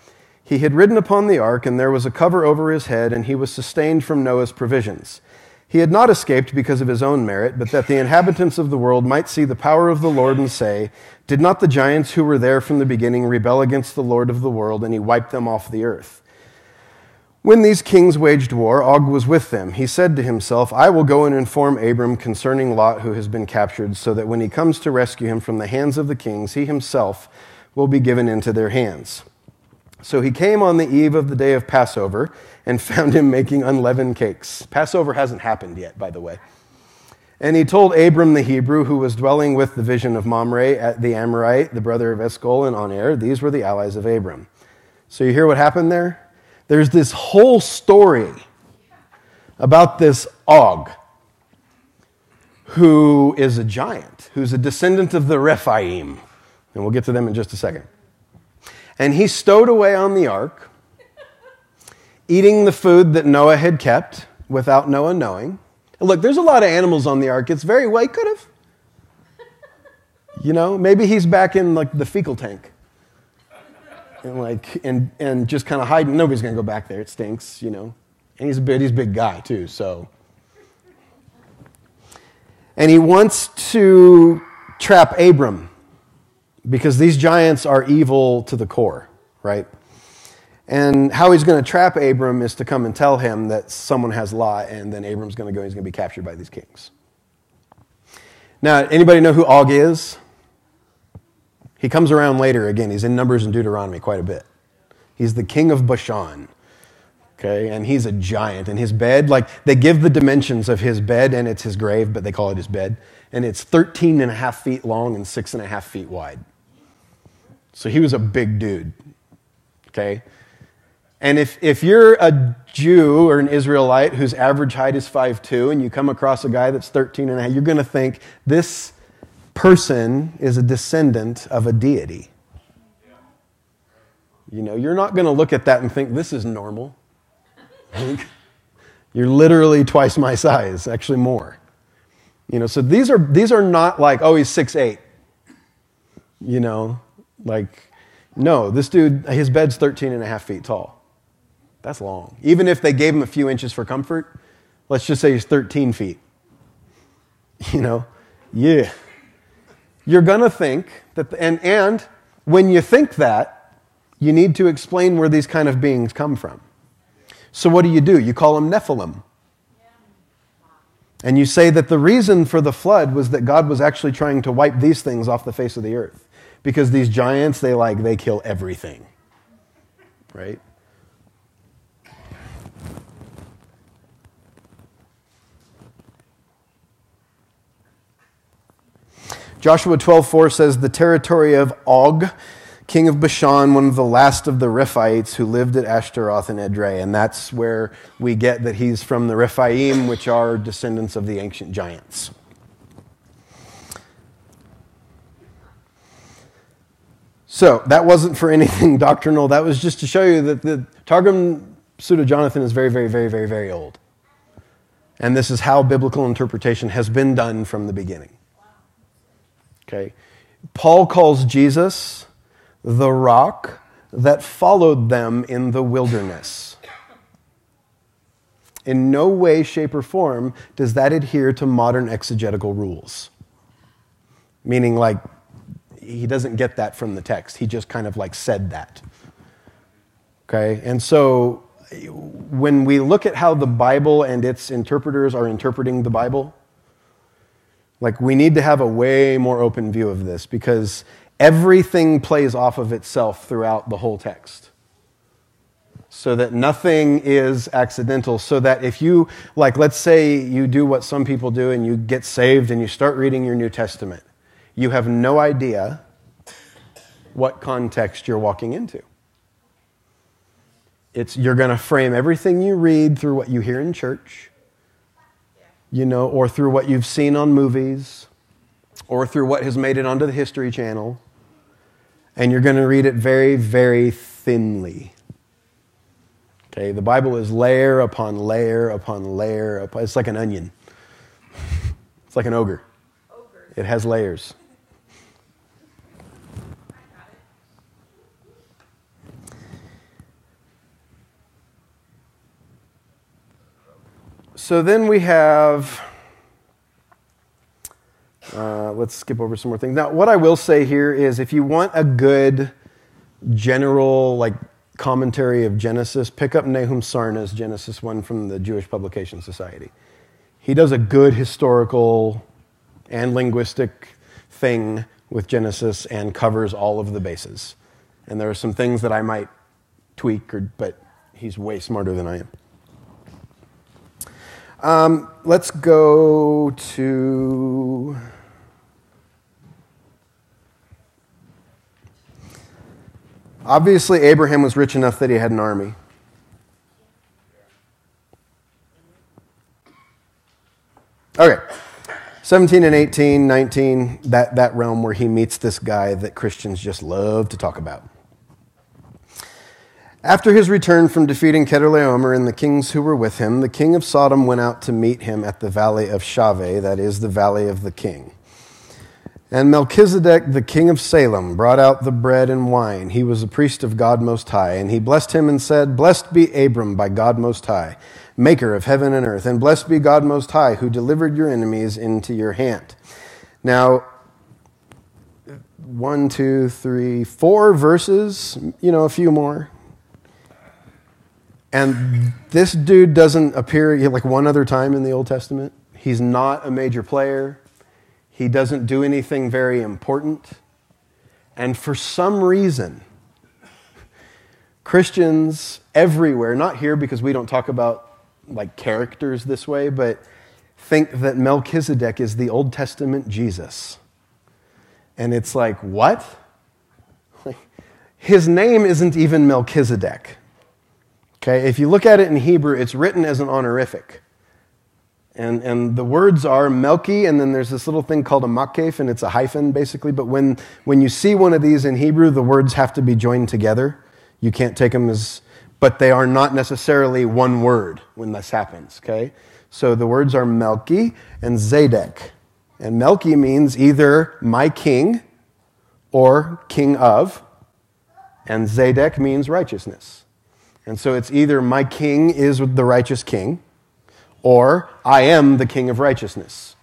He had ridden upon the ark, and there was a cover over his head, and he was sustained from Noah's provisions. He had not escaped because of his own merit, but that the inhabitants of the world might see the power of the Lord and say, did not the giants who were there from the beginning rebel against the Lord of the world, and he wiped them off the earth? When these kings waged war, Og was with them. He said to himself, I will go and inform Abram concerning Lot who has been captured, so that when he comes to rescue him from the hands of the kings, he himself will be given into their hands. So he came on the eve of the day of Passover and found him making unleavened cakes. Passover hasn't happened yet, by the way. And he told Abram the Hebrew, who was dwelling with the vision of Mamre, the Amorite, the brother of Eshcol and Aner. These were the allies of Abram. So you hear what happened there? There's this whole story about this Og, who is a giant, who's a descendant of the Rephaim. And we'll get to them in just a second. And he stowed away on the ark, eating the food that Noah had kept without Noah knowing. And look, there's a lot of animals on the ark. It's very, well, he could have. You know, maybe he's back in like the fecal tank. And just kind of hiding. Nobody's going to go back there. It stinks, you know. And he's a big guy too, so. And he wants to trap Abram because these giants are evil to the core, right? And how he's going to trap Abram is to come and tell him that someone has Lot, and then Abram's going to go, he's going to be captured by these kings. Now, anybody know who Og is? He comes around later again. He's in Numbers and Deuteronomy quite a bit. He's the king of Bashan. Okay, and he's a giant. And his bed, like, they give the dimensions of his bed, and it's his grave, but they call it his bed. And it's 13 and a half feet long and 6.5 feet wide. So he was a big dude. Okay? And if you're a Jew or an Israelite whose average height is 5'2", and you come across a guy that's 13 and a half, you're going to think this person is a descendant of a deity. You know, you're not going to look at that and think, this is normal. You're literally twice my size, actually more. You know, so these are not like, oh, he's 6'8". You know, like, no, this dude, his bed's 13 and a half feet tall. That's long. Even if they gave him a few inches for comfort, let's just say he's 13 feet. You know, yeah. You're going to think that, and when you think that, you need to explain where these kind of beings come from. So what do? You call them Nephilim. And you say that the reason for the flood was that God was actually trying to wipe these things off the face of the earth. Because these giants, they kill everything. Right? Joshua 12:4 says, the territory of Og, king of Bashan, one of the last of the Rephaites who lived at Ashtaroth and Edrei. And that's where we get that he's from the Rephaim, which are descendants of the ancient giants. So that wasn't for anything doctrinal. That was just to show you that the Targum Pseudo-Jonathan is very, very, very, very, very old. And this is how biblical interpretation has been done from the beginning. Okay. Paul calls Jesus the rock that followed them in the wilderness. In no way, shape, or form does that adhere to modern exegetical rules. Meaning, like, he doesn't get that from the text. He just kind of like said that. Okay? And so when we look at how the Bible and its interpreters are interpreting the Bible, like, we need to have a way more open view of this, because everything plays off of itself throughout the whole text. So that nothing is accidental. So that if you, like, let's say you do what some people do and you get saved and you start reading your New Testament, you have no idea what context you're walking into. You're going to frame everything you read through what you hear in church, or through what you've seen on movies, or through what has made it onto the History Channel, and you're going to read it very, very thinly. Okay, the Bible is layer upon layer upon layer. It's like an onion. It's like an ogre. It has layers. So then we have, let's skip over some more things. Now, what I will say here is, if you want a good general commentary of Genesis, pick up Nahum Sarna's Genesis 1 from the Jewish Publication Society. He does a good historical and linguistic thing with Genesis and covers all of the bases. And there are some things that I might tweak, but he's way smarter than I am. Let's go to... Obviously, Abraham was rich enough that he had an army. Okay. 17 and 18, 19, that realm where he meets this guy that Christians just love to talk about. After his return from defeating Kedorlaomer and the kings who were with him, the king of Sodom went out to meet him at the valley of Shaveh, that is, the valley of the king. And Melchizedek, the king of Salem, brought out the bread and wine. He was a priest of God Most High. And he blessed him and said, "Blessed be Abram by God Most High, maker of heaven and earth. And blessed be God Most High, who delivered your enemies into your hand." Now, 1, 2, 3, 4 verses, a few more. And this dude doesn't appear like one other time in the Old Testament. He's not a major player. He doesn't do anything very important. And for some reason, Christians everywhere, not here because we don't talk about characters this way, but think that Melchizedek is the Old Testament Jesus. And it's like, what? His name isn't even Melchizedek. Okay, if you look at it in Hebrew, it's written as an honorific. And the words are Melchi, and then there's this little thing called a makef, and it's a hyphen, basically. But when you see one of these in Hebrew, the words have to be joined together. You can't take them but they are not necessarily one word when this happens, okay? So the words are Melchi and Zadek. And Melchi means either my king or king of, and Zadek means righteousness. And so it's either my king is the righteous king, or I am the king of righteousness.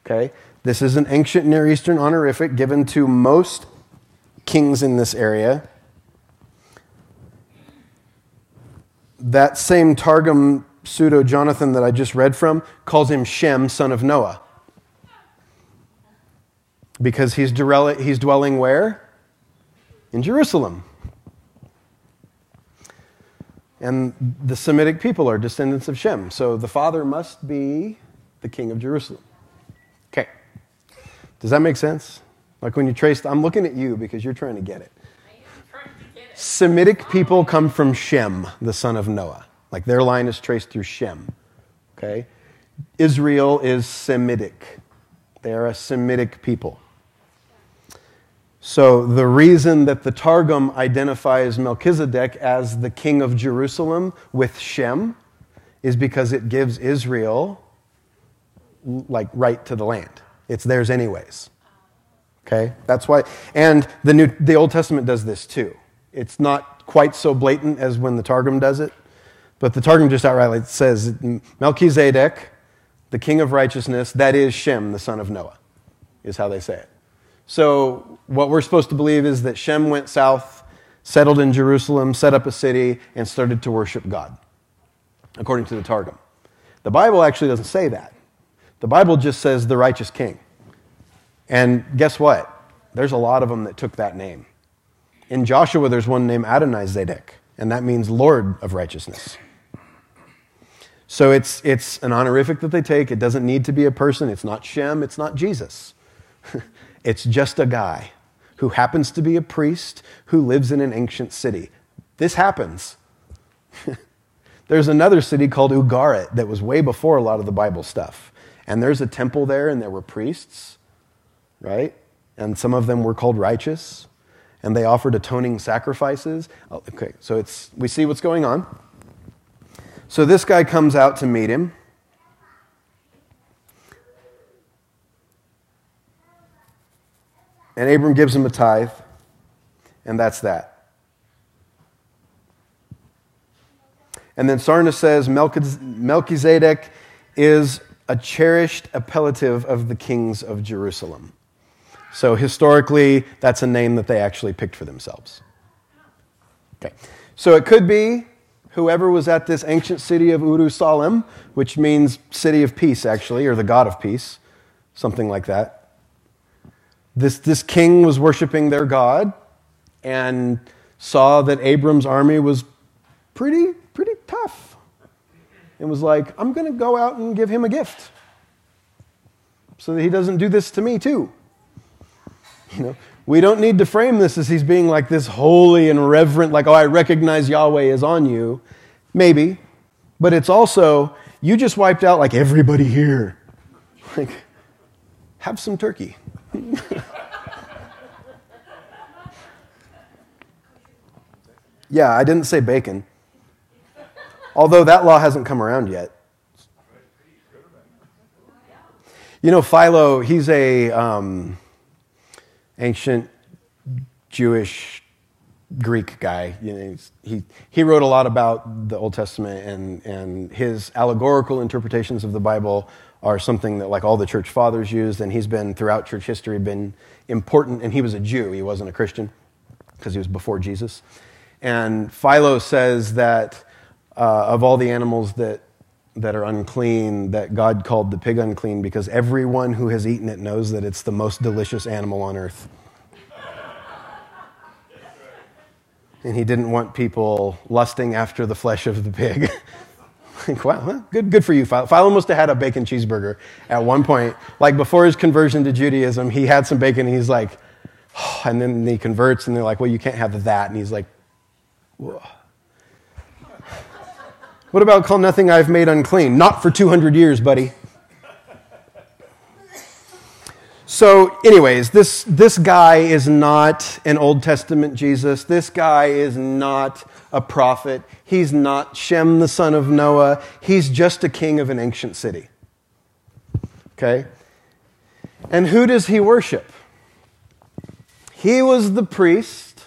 Okay? This is an ancient Near Eastern honorific given to most kings in this area. That same Targum Pseudo-Jonathan that I just read from calls him Shem, son of Noah. Because he's dwelling where? In Jerusalem. And the Semitic people are descendants of Shem. So the father must be the king of Jerusalem. Okay. Does that make sense? Like when you trace, I'm looking at you because you're trying to get it. Semitic people come from Shem, the son of Noah. Like their line is traced through Shem. Okay? Israel is Semitic. They are a Semitic people. So the reason that the Targum identifies Melchizedek as the king of Jerusalem with Shem is because it gives Israel like right to the land. It's theirs anyways. Okay? That's why. And the Old Testament does this too. It's not quite so blatant as when the Targum does it, but the Targum just outright says Melchizedek, the king of righteousness, that is Shem, the son of Noah, is how they say it. So what we're supposed to believe is that Shem went south, settled in Jerusalem, set up a city, and started to worship God, according to the Targum. The Bible actually doesn't say that. The Bible just says the righteous king. And guess what? There's a lot of them that took that name. In Joshua, there's one named Adonai-Zedek, and that means Lord of righteousness. So it's an honorific that they take. It doesn't need to be a person. It's not Shem. It's not Jesus. It's just a guy who happens to be a priest who lives in an ancient city. This happens. There's another city called Ugarit that was way before a lot of the Bible stuff. And there's a temple there, and there were priests, right? And some of them were called righteous, and they offered atoning sacrifices. Okay, so we see what's going on. So this guy comes out to meet him. And Abram gives him a tithe, and that's that. And then Sarna says Melchizedek is a cherished appellative of the kings of Jerusalem. So historically, that's a name that they actually picked for themselves. Okay, so it could be whoever was at this ancient city of Jerusalem, which means city of peace, actually, or the God of peace, something like that. This king was worshiping their God and saw that Abram's army was pretty tough. And was like, I'm going to go out and give him a gift so that he doesn't do this to me too. You know, we don't need to frame this as he's being like this holy and reverent, like, oh, I recognize Yahweh is on you. Maybe. But it's also, you just wiped out like everybody here. Like, have some turkey. Yeah, I didn't say bacon. Although that law hasn't come around yet. You know, Philo, he's a ancient Jewish Greek guy. You know, he wrote a lot about the Old Testament, and his allegorical interpretations of the Bible are something that like all the church fathers used, and he's been throughout church history been important. And he was a Jew; he wasn't a Christian because he was before Jesus. And Philo says that of all the animals that are unclean, that God called the pig unclean because everyone who has eaten it knows that it's the most delicious animal on earth. And he didn't want people lusting after the flesh of the pig. Like, wow, good for you, Philo. Philo must have had a bacon cheeseburger at one point. Like before his conversion to Judaism, he had some bacon and he's like, oh, and then he converts and they're like, well, you can't have that. And he's like, whoa. What about call nothing I've made unclean? Not for 200 years, buddy. So anyways, this guy is not an Old Testament Jesus. This guy is not a prophet. He's not Shem, the son of Noah. He's just a king of an ancient city. Okay? And who does he worship? He was the priest,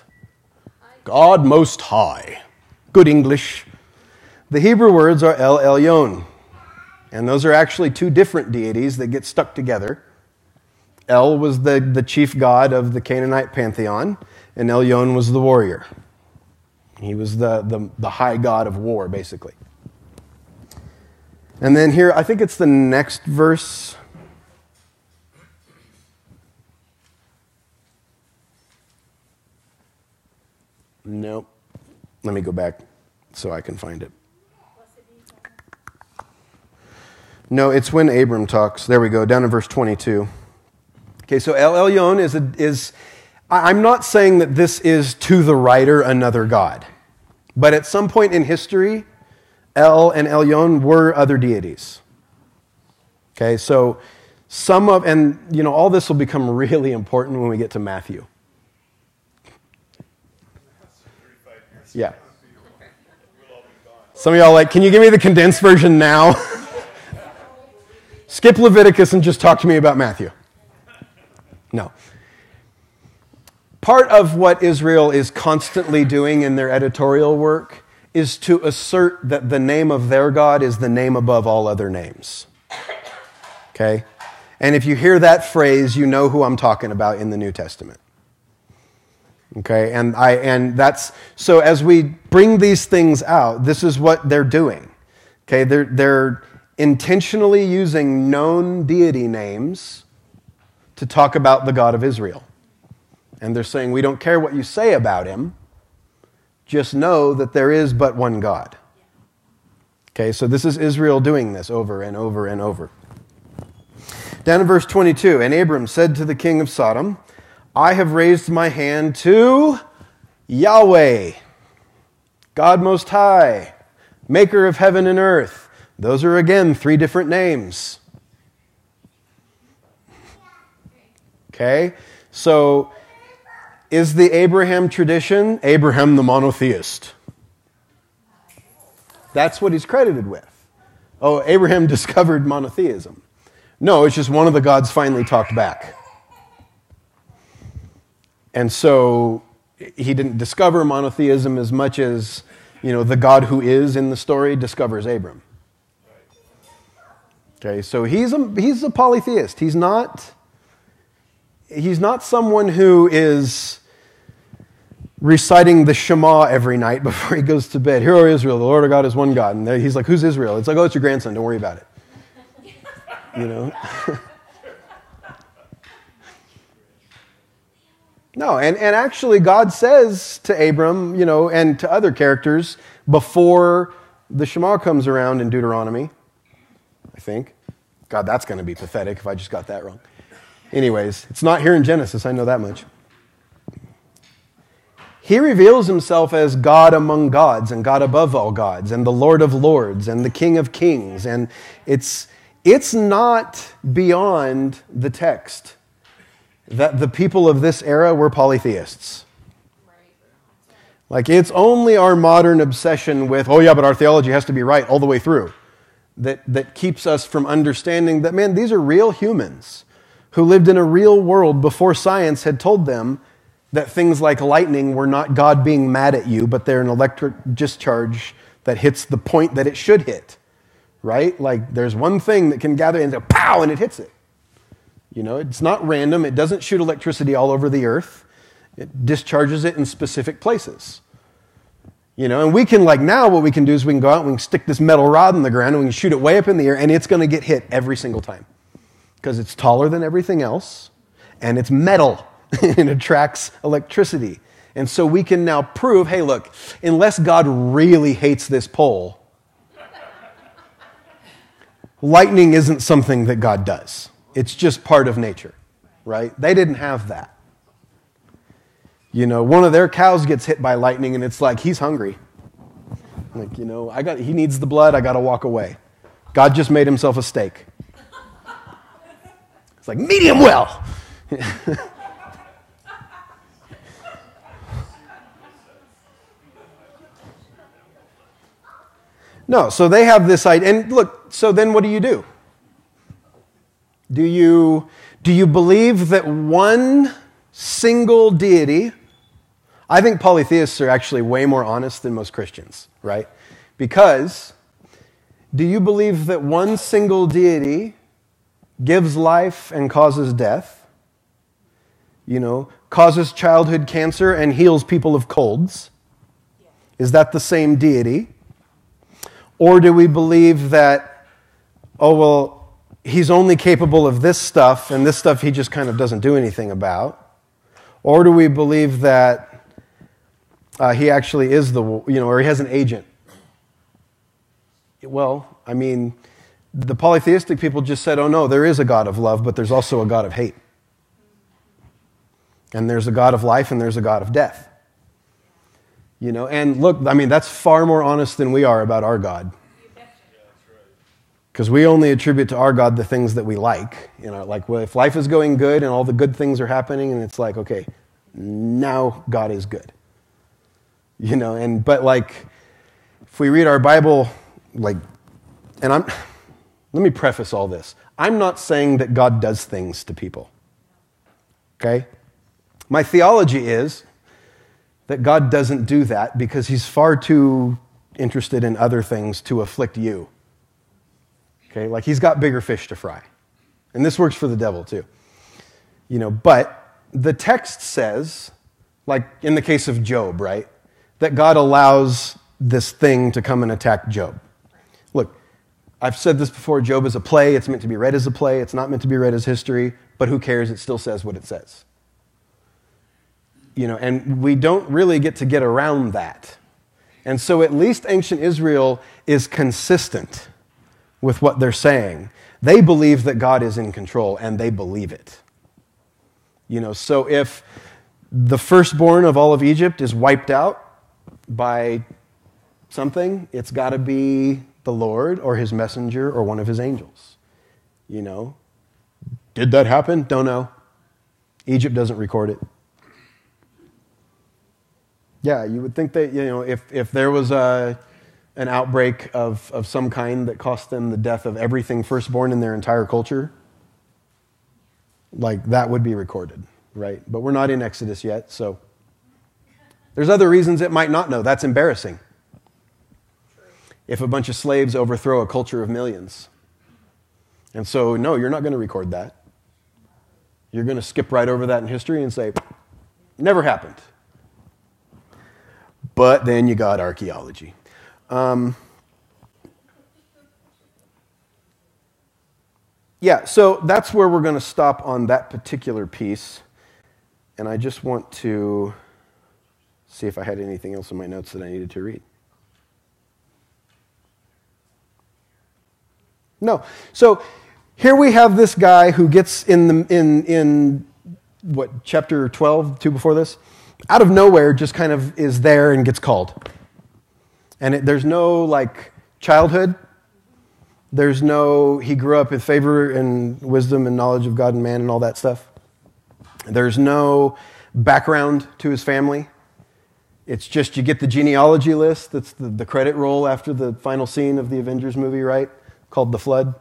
God Most High. Good English. The Hebrew words are El Elyon. And those are actually two different deities that get stuck together. El was the chief god of the Canaanite pantheon, and Elyon was the warrior. He was the high god of war, basically. And then here, I think it's the next verse. Nope. Let me go back so I can find it. No, it's when Abram talks. There we go, down in verse 22. Okay, so El Elyon is I'm not saying that this is to the writer another god. But at some point in history, El and Elyon were other deities. Okay, so all this will become really important when we get to Matthew. Yeah. Some of y'all like, can you give me the condensed version now? Skip Leviticus and just talk to me about Matthew. No. Part of what Israel is constantly doing in their editorial work is to assert that the name of their God is the name above all other names. Okay? And if you hear that phrase, you know who I'm talking about in the New Testament. Okay? And that's so as we bring these things out, this is what they're doing. Okay? They're intentionally using known deity names to talk about the God of Israel. And they're saying, we don't care what you say about him, just know that there is but one God. Okay, so this is Israel doing this over and over and over. Down in verse 22, and Abram said to the king of Sodom, I have raised my hand to Yahweh, God Most High, maker of heaven and earth. Those are, again, 3 different names. Okay, so is the Abraham tradition Abraham the monotheist? That's what he's credited with. Oh, Abraham discovered monotheism. No, it's just one of the gods finally talked back. And so he didn't discover monotheism as much as, the God who is in the story discovers Abram. Okay, so he's a polytheist. He's not someone who is reciting the Shema every night before he goes to bed. Hear, O Israel, the Lord our God is one God. And he's like, who's Israel? It's like, oh, it's your grandson. Don't worry about it. No, and actually God says to Abram, and to other characters before the Shema comes around in Deuteronomy, I think. God, that's going to be pathetic if I just got that wrong. Anyways, it's not here in Genesis, I know that much. He reveals himself as God among gods and God above all gods and the Lord of lords and the King of kings. And it's not beyond the text that the people of this era were polytheists. Like, it's only our modern obsession with, oh yeah, but our theology has to be right all the way through, that keeps us from understanding that, man, these are real humans who lived in a real world before science had told them that things like lightning were not God being mad at you, but they're an electric discharge that hits the point that it should hit, right? Like, there's one thing that can gather and go, pow, and it hits it. It's not random. It doesn't shoot electricity all over the earth. It discharges it in specific places. And we can, now what we can do is we can go out and we can stick this metal rod in the ground and we can shoot it way up in the air, and it's going to get hit every single time. Because it's taller than everything else, and it's metal, and it attracts electricity. And so we can now prove, hey, look, unless God really hates this pole, lightning isn't something that God does. It's just part of nature, right? They didn't have that. One of their cows gets hit by lightning, and it's like, he's hungry. Like, he needs the blood, I got to walk away. God just made himself a steak. It's like, medium well. No, so they have this idea. And look, so then what do? Do you believe that one single deity? I think polytheists are actually way more honest than most Christians, right? Because do you believe that one single deity gives life and causes death, causes childhood cancer and heals people of colds? Is that the same deity? Or do we believe that, he's only capable of this stuff, and this stuff he just kind of doesn't do anything about? Or do we believe that he actually is or he has an agent? Well, the polytheistic people just said, oh no, there is a God of love, but there's also a God of hate. And there's a God of life and there's a God of death. And look, I mean, that's far more honest than we are about our God. Because we only attribute to our God the things that we like. Like, well, if life is going good and all the good things are happening, and it's like, okay, now God is good. But like, if we read our Bible, like, let me preface all this. I'm not saying that God does things to people. Okay? My theology is that God doesn't do that because he's far too interested in other things to afflict you. Okay? Like, he's got bigger fish to fry. And this works for the devil too. But the text says, like in the case of Job, right? That God allows this thing to come and attack Job. Look, I've said this before, Job is a play. It's meant to be read as a play. It's not meant to be read as history. But who cares? It still says what it says. And we don't really get to get around that. And so at least ancient Israel is consistent with what they're saying. They believe that God is in control, and they believe it. So if the firstborn of all of Egypt is wiped out by something, it's got to be the Lord or his messenger or one of his angels. Did that happen? Don't know. Egypt doesn't record it. Yeah, you would think that, if there was an outbreak of some kind that cost them the death of everything firstborn in their entire culture, like that would be recorded, right? But we're not in Exodus yet, so there's other reasons it might not know. That's embarrassing. If a bunch of slaves overthrow a culture of millions. And so, no, you're not going to record that. You're going to skip right over that in history and say, never happened. But then you got archaeology. So that's where we're going to stop on that particular piece. And I just want to see if I had anything else in my notes that I needed to read. No. So here we have this guy who gets in chapter 12, 2 before this, out of nowhere just kind of is there and gets called. And there's no like childhood. There's no, he grew up with favor and wisdom and knowledge of God and man and all that stuff. There's no background to his family. It's just you get the genealogy list. That's the credit roll after the final scene of the Avengers movie, right? Called The Flood.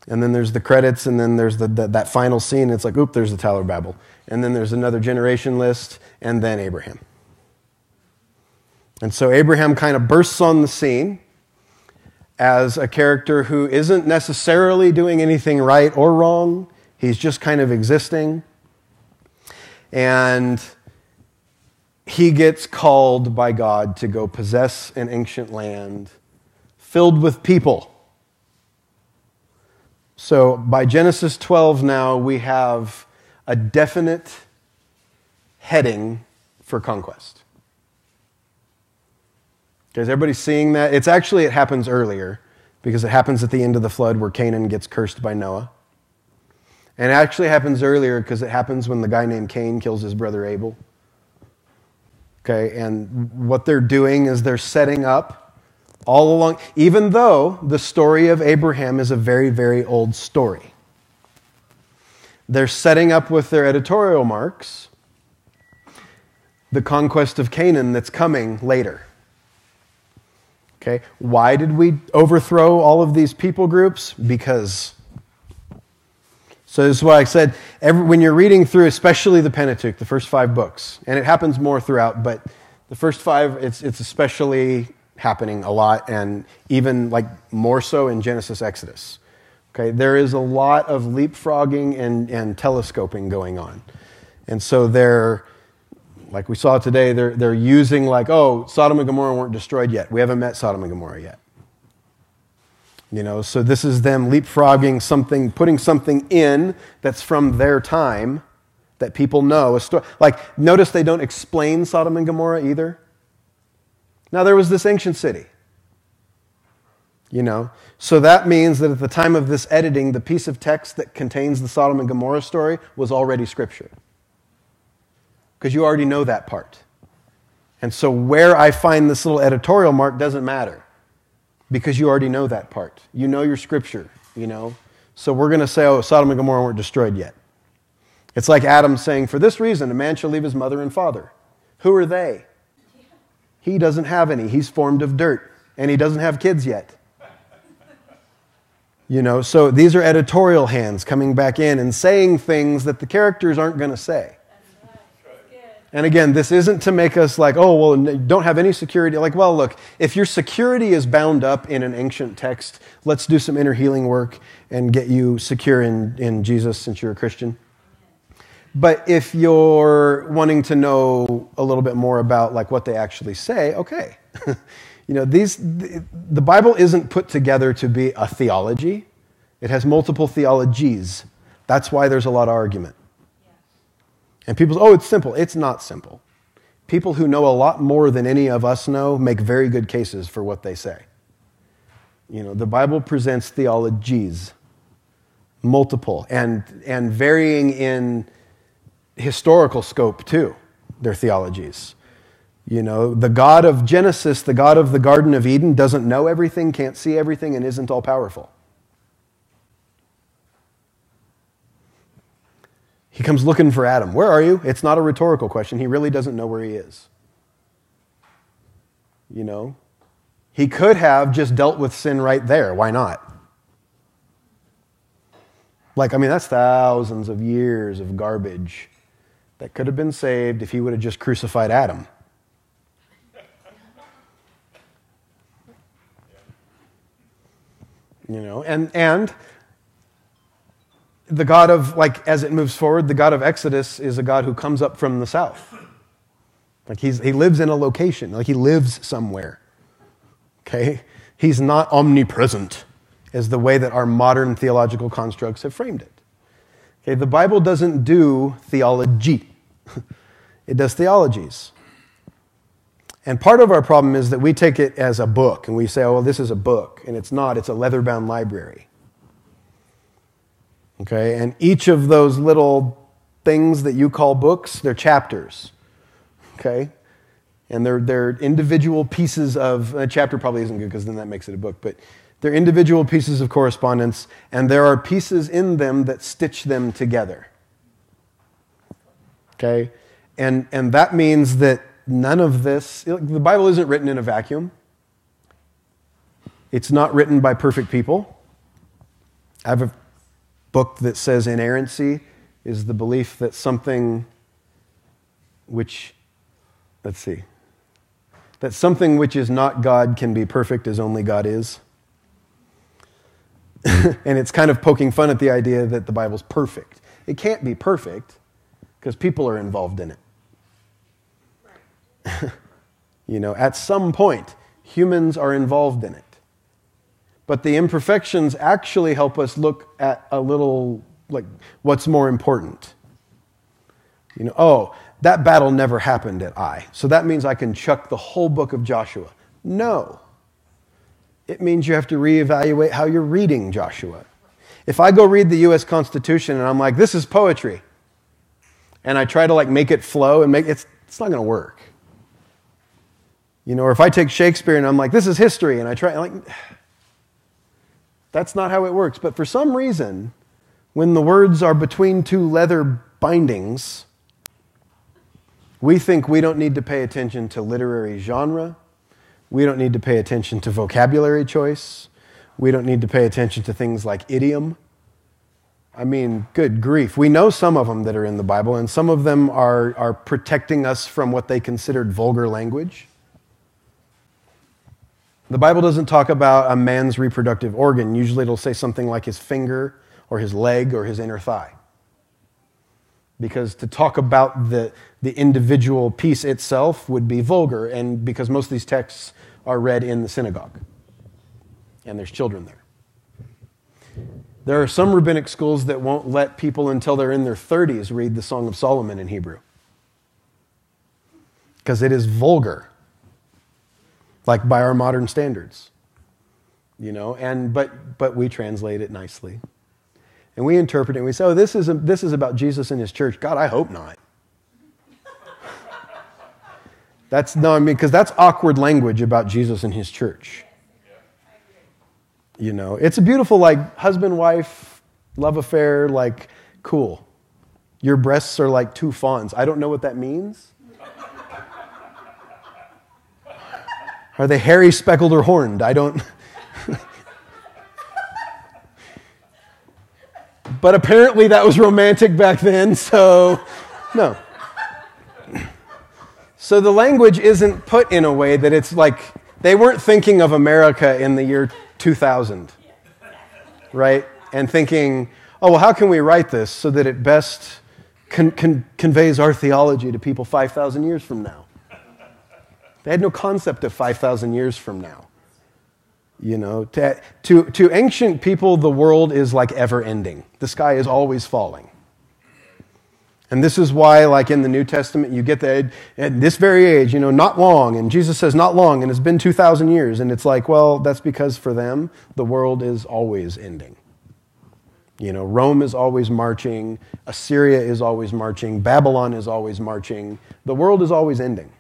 And then there's the credits, and then there's that final scene. It's like, oop, there's the Tower of Babel. And then there's another generation list, and then Abraham. And so Abraham kind of bursts on the scene as a character who isn't necessarily doing anything right or wrong. He's just kind of existing. And he gets called by God to go possess an ancient land filled with people. So by Genesis 12 now, we have a definite heading for conquest. Okay, is everybody seeing that? It happens earlier, because it happens at the end of the flood where Canaan gets cursed by Noah. And it actually happens earlier because it happens when the guy named Cain kills his brother Abel. Okay, and what they're doing is they're setting up all along, even though the story of Abraham is a very, very old story. They're setting up with their editorial marks the conquest of Canaan that's coming later. Okay, why did we overthrow all of these people groups? Because. So this is why I said, when you're reading through, especially the Pentateuch, the first 5 books, and it happens more throughout, but the first 5, it's especially happening a lot, and even like more so in Genesis, Exodus. Okay, there is a lot of leapfrogging and telescoping going on. And so they're, like we saw today, they're using like, oh, Sodom and Gomorrah weren't destroyed yet. We haven't met Sodom and Gomorrah yet. So this is them leapfrogging something, putting something in that's from their time that people know. Like, notice they don't explain Sodom and Gomorrah either. Now, there was this ancient city. So that means that at the time of this editing, the piece of text that contains the Sodom and Gomorrah story was already Scripture. because you already know that part. And so where I find this little editorial mark doesn't matter, because you already know that part. You know your scripture, you know. So we're going to say, oh, Sodom and Gomorrah weren't destroyed yet. It's like Adam saying, for this reason, a man shall leave his mother and father. Who are they? He doesn't have any. He's formed of dirt, and he doesn't have kids yet. You know, so these are editorial hands coming back in and saying things that the characters aren't going to say. And again, this isn't to make us like, oh, well, don't have any security. Like, well, look, if your security is bound up in an ancient text, let's do some inner healing work and get you secure in Jesus since you're a Christian. But if you're wanting to know a little bit more about like what they actually say, okay. You know, the Bible isn't put together to be a theology. It has multiple theologies. That's why there's a lot of argument. And people say, oh, it's simple. It's not simple. People who know a lot more than any of us know make very good cases for what they say. You know, the Bible presents theologies, multiple, and varying in historical scope too, their theologies. You know, the God of Genesis, the God of the Garden of Eden, doesn't know everything, can't see everything, and isn't all-powerful. He comes looking for Adam. Where are you? It's not a rhetorical question. He really doesn't know where he is. You know? He could have just dealt with sin right there. Why not? Like, I mean, that's thousands of years of garbage that could have been saved if he would have just crucified Adam. You know, and the God of, like, as it moves forward, the God of Exodus is a God who comes up from the south. Like, he lives in a location. Like, he lives somewhere. Okay? He's not omnipresent, is the way that our modern theological constructs have framed it. Okay? The Bible doesn't do theology. It does theologies. And part of our problem is that we take it as a book, and we say, oh, well, this is a book. And it's not. It's a leather-bound library. Okay, and each of those little things that you call books, they're chapters. Okay, and they're individual pieces of a chapter. Probably isn't good because then that makes it a book. But they're individual pieces of correspondence, and there are pieces in them that stitch them together. Okay, and that means that none of this. The Bible isn't written in a vacuum. It's not written by perfect people. I have a book that says inerrancy is the belief that something which, that something which is not God can be perfect as only God is. And it's kind of poking fun at the idea that the Bible's perfect. It can't be perfect because people are involved in it. You know, at some point, humans are involved in it. But the imperfections actually help us look at a little, like, what's more important. You know, oh, that battle never happened at Ai, so that means I can chuck the whole book of Joshua. No. It means you have to reevaluate how you're reading Joshua. If I go read the U.S. Constitution and I'm like, this is poetry, and I try to like make it flow and it's not going to work. You know, or if I take Shakespeare and I'm like, this is history, and I try, like, that's not how it works. But for some reason, when the words are between two leather bindings, we think we don't need to pay attention to literary genre. We don't need to pay attention to vocabulary choice. We don't need to pay attention to things like idiom. I mean, good grief. We know some of them that are in the Bible, and some of them are protecting us from what they considered vulgar language. The Bible doesn't talk about a man's reproductive organ. Usually it'll say something like his finger or his leg or his inner thigh. Because to talk about the individual piece itself would be vulgar, and because most of these texts are read in the synagogue. And there's children there. There are some rabbinic schools that won't let people until they're in their 30s read the Song of Solomon in Hebrew. Because it is vulgar. Like by our modern standards. You know, but we translate it nicely. And we interpret it and we say, oh, this is about Jesus and his church. God, I hope not. Because that's awkward language about Jesus and his church. You know, it's a beautiful, like, husband-wife love affair, like, cool. Your breasts are like two fawns. I don't know what that means. Are they hairy, speckled, or horned? I don't. But apparently that was romantic back then, so no. So the language isn't put in a way that it's like, they weren't thinking of America in the year 2000, right? And thinking, oh, well, how can we write this so that it best conveys our theology to people 5,000 years from now? They had no concept of 5,000 years from now. You know, to ancient people, the world is like ever-ending. The sky is always falling. And this is why, like in the New Testament, you get that at this very age, you know, not long. And Jesus says not long, and it's been 2,000 years. And it's like, well, that's because for them, the world is always ending. You know, Rome is always marching. Assyria is always marching. Babylon is always marching. The world is always ending.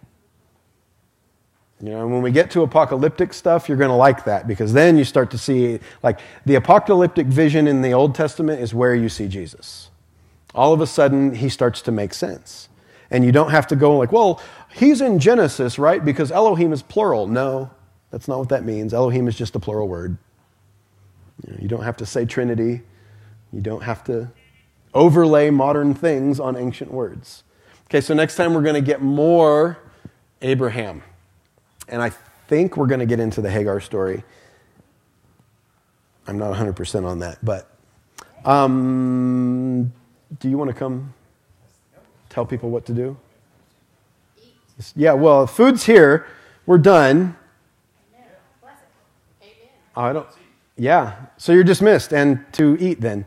You know, and when we get to apocalyptic stuff, you're going to like that, because then you start to see, like, the apocalyptic vision in the Old Testament is where you see Jesus. All of a sudden, he starts to make sense. And you don't have to go like, well, he's in Genesis, right? Because Elohim is plural. No, that's not what that means. Elohim is just a plural word. You don't have to say Trinity. You don't have to overlay modern things on ancient words. Okay, so next time we're going to get more Abraham. And I think we're going to get into the Hagar story. I'm not 100% on that, but do you want to come tell people what to do? Yeah, well, food's here. We're done. I don't. Yeah, so you're dismissed and to eat then.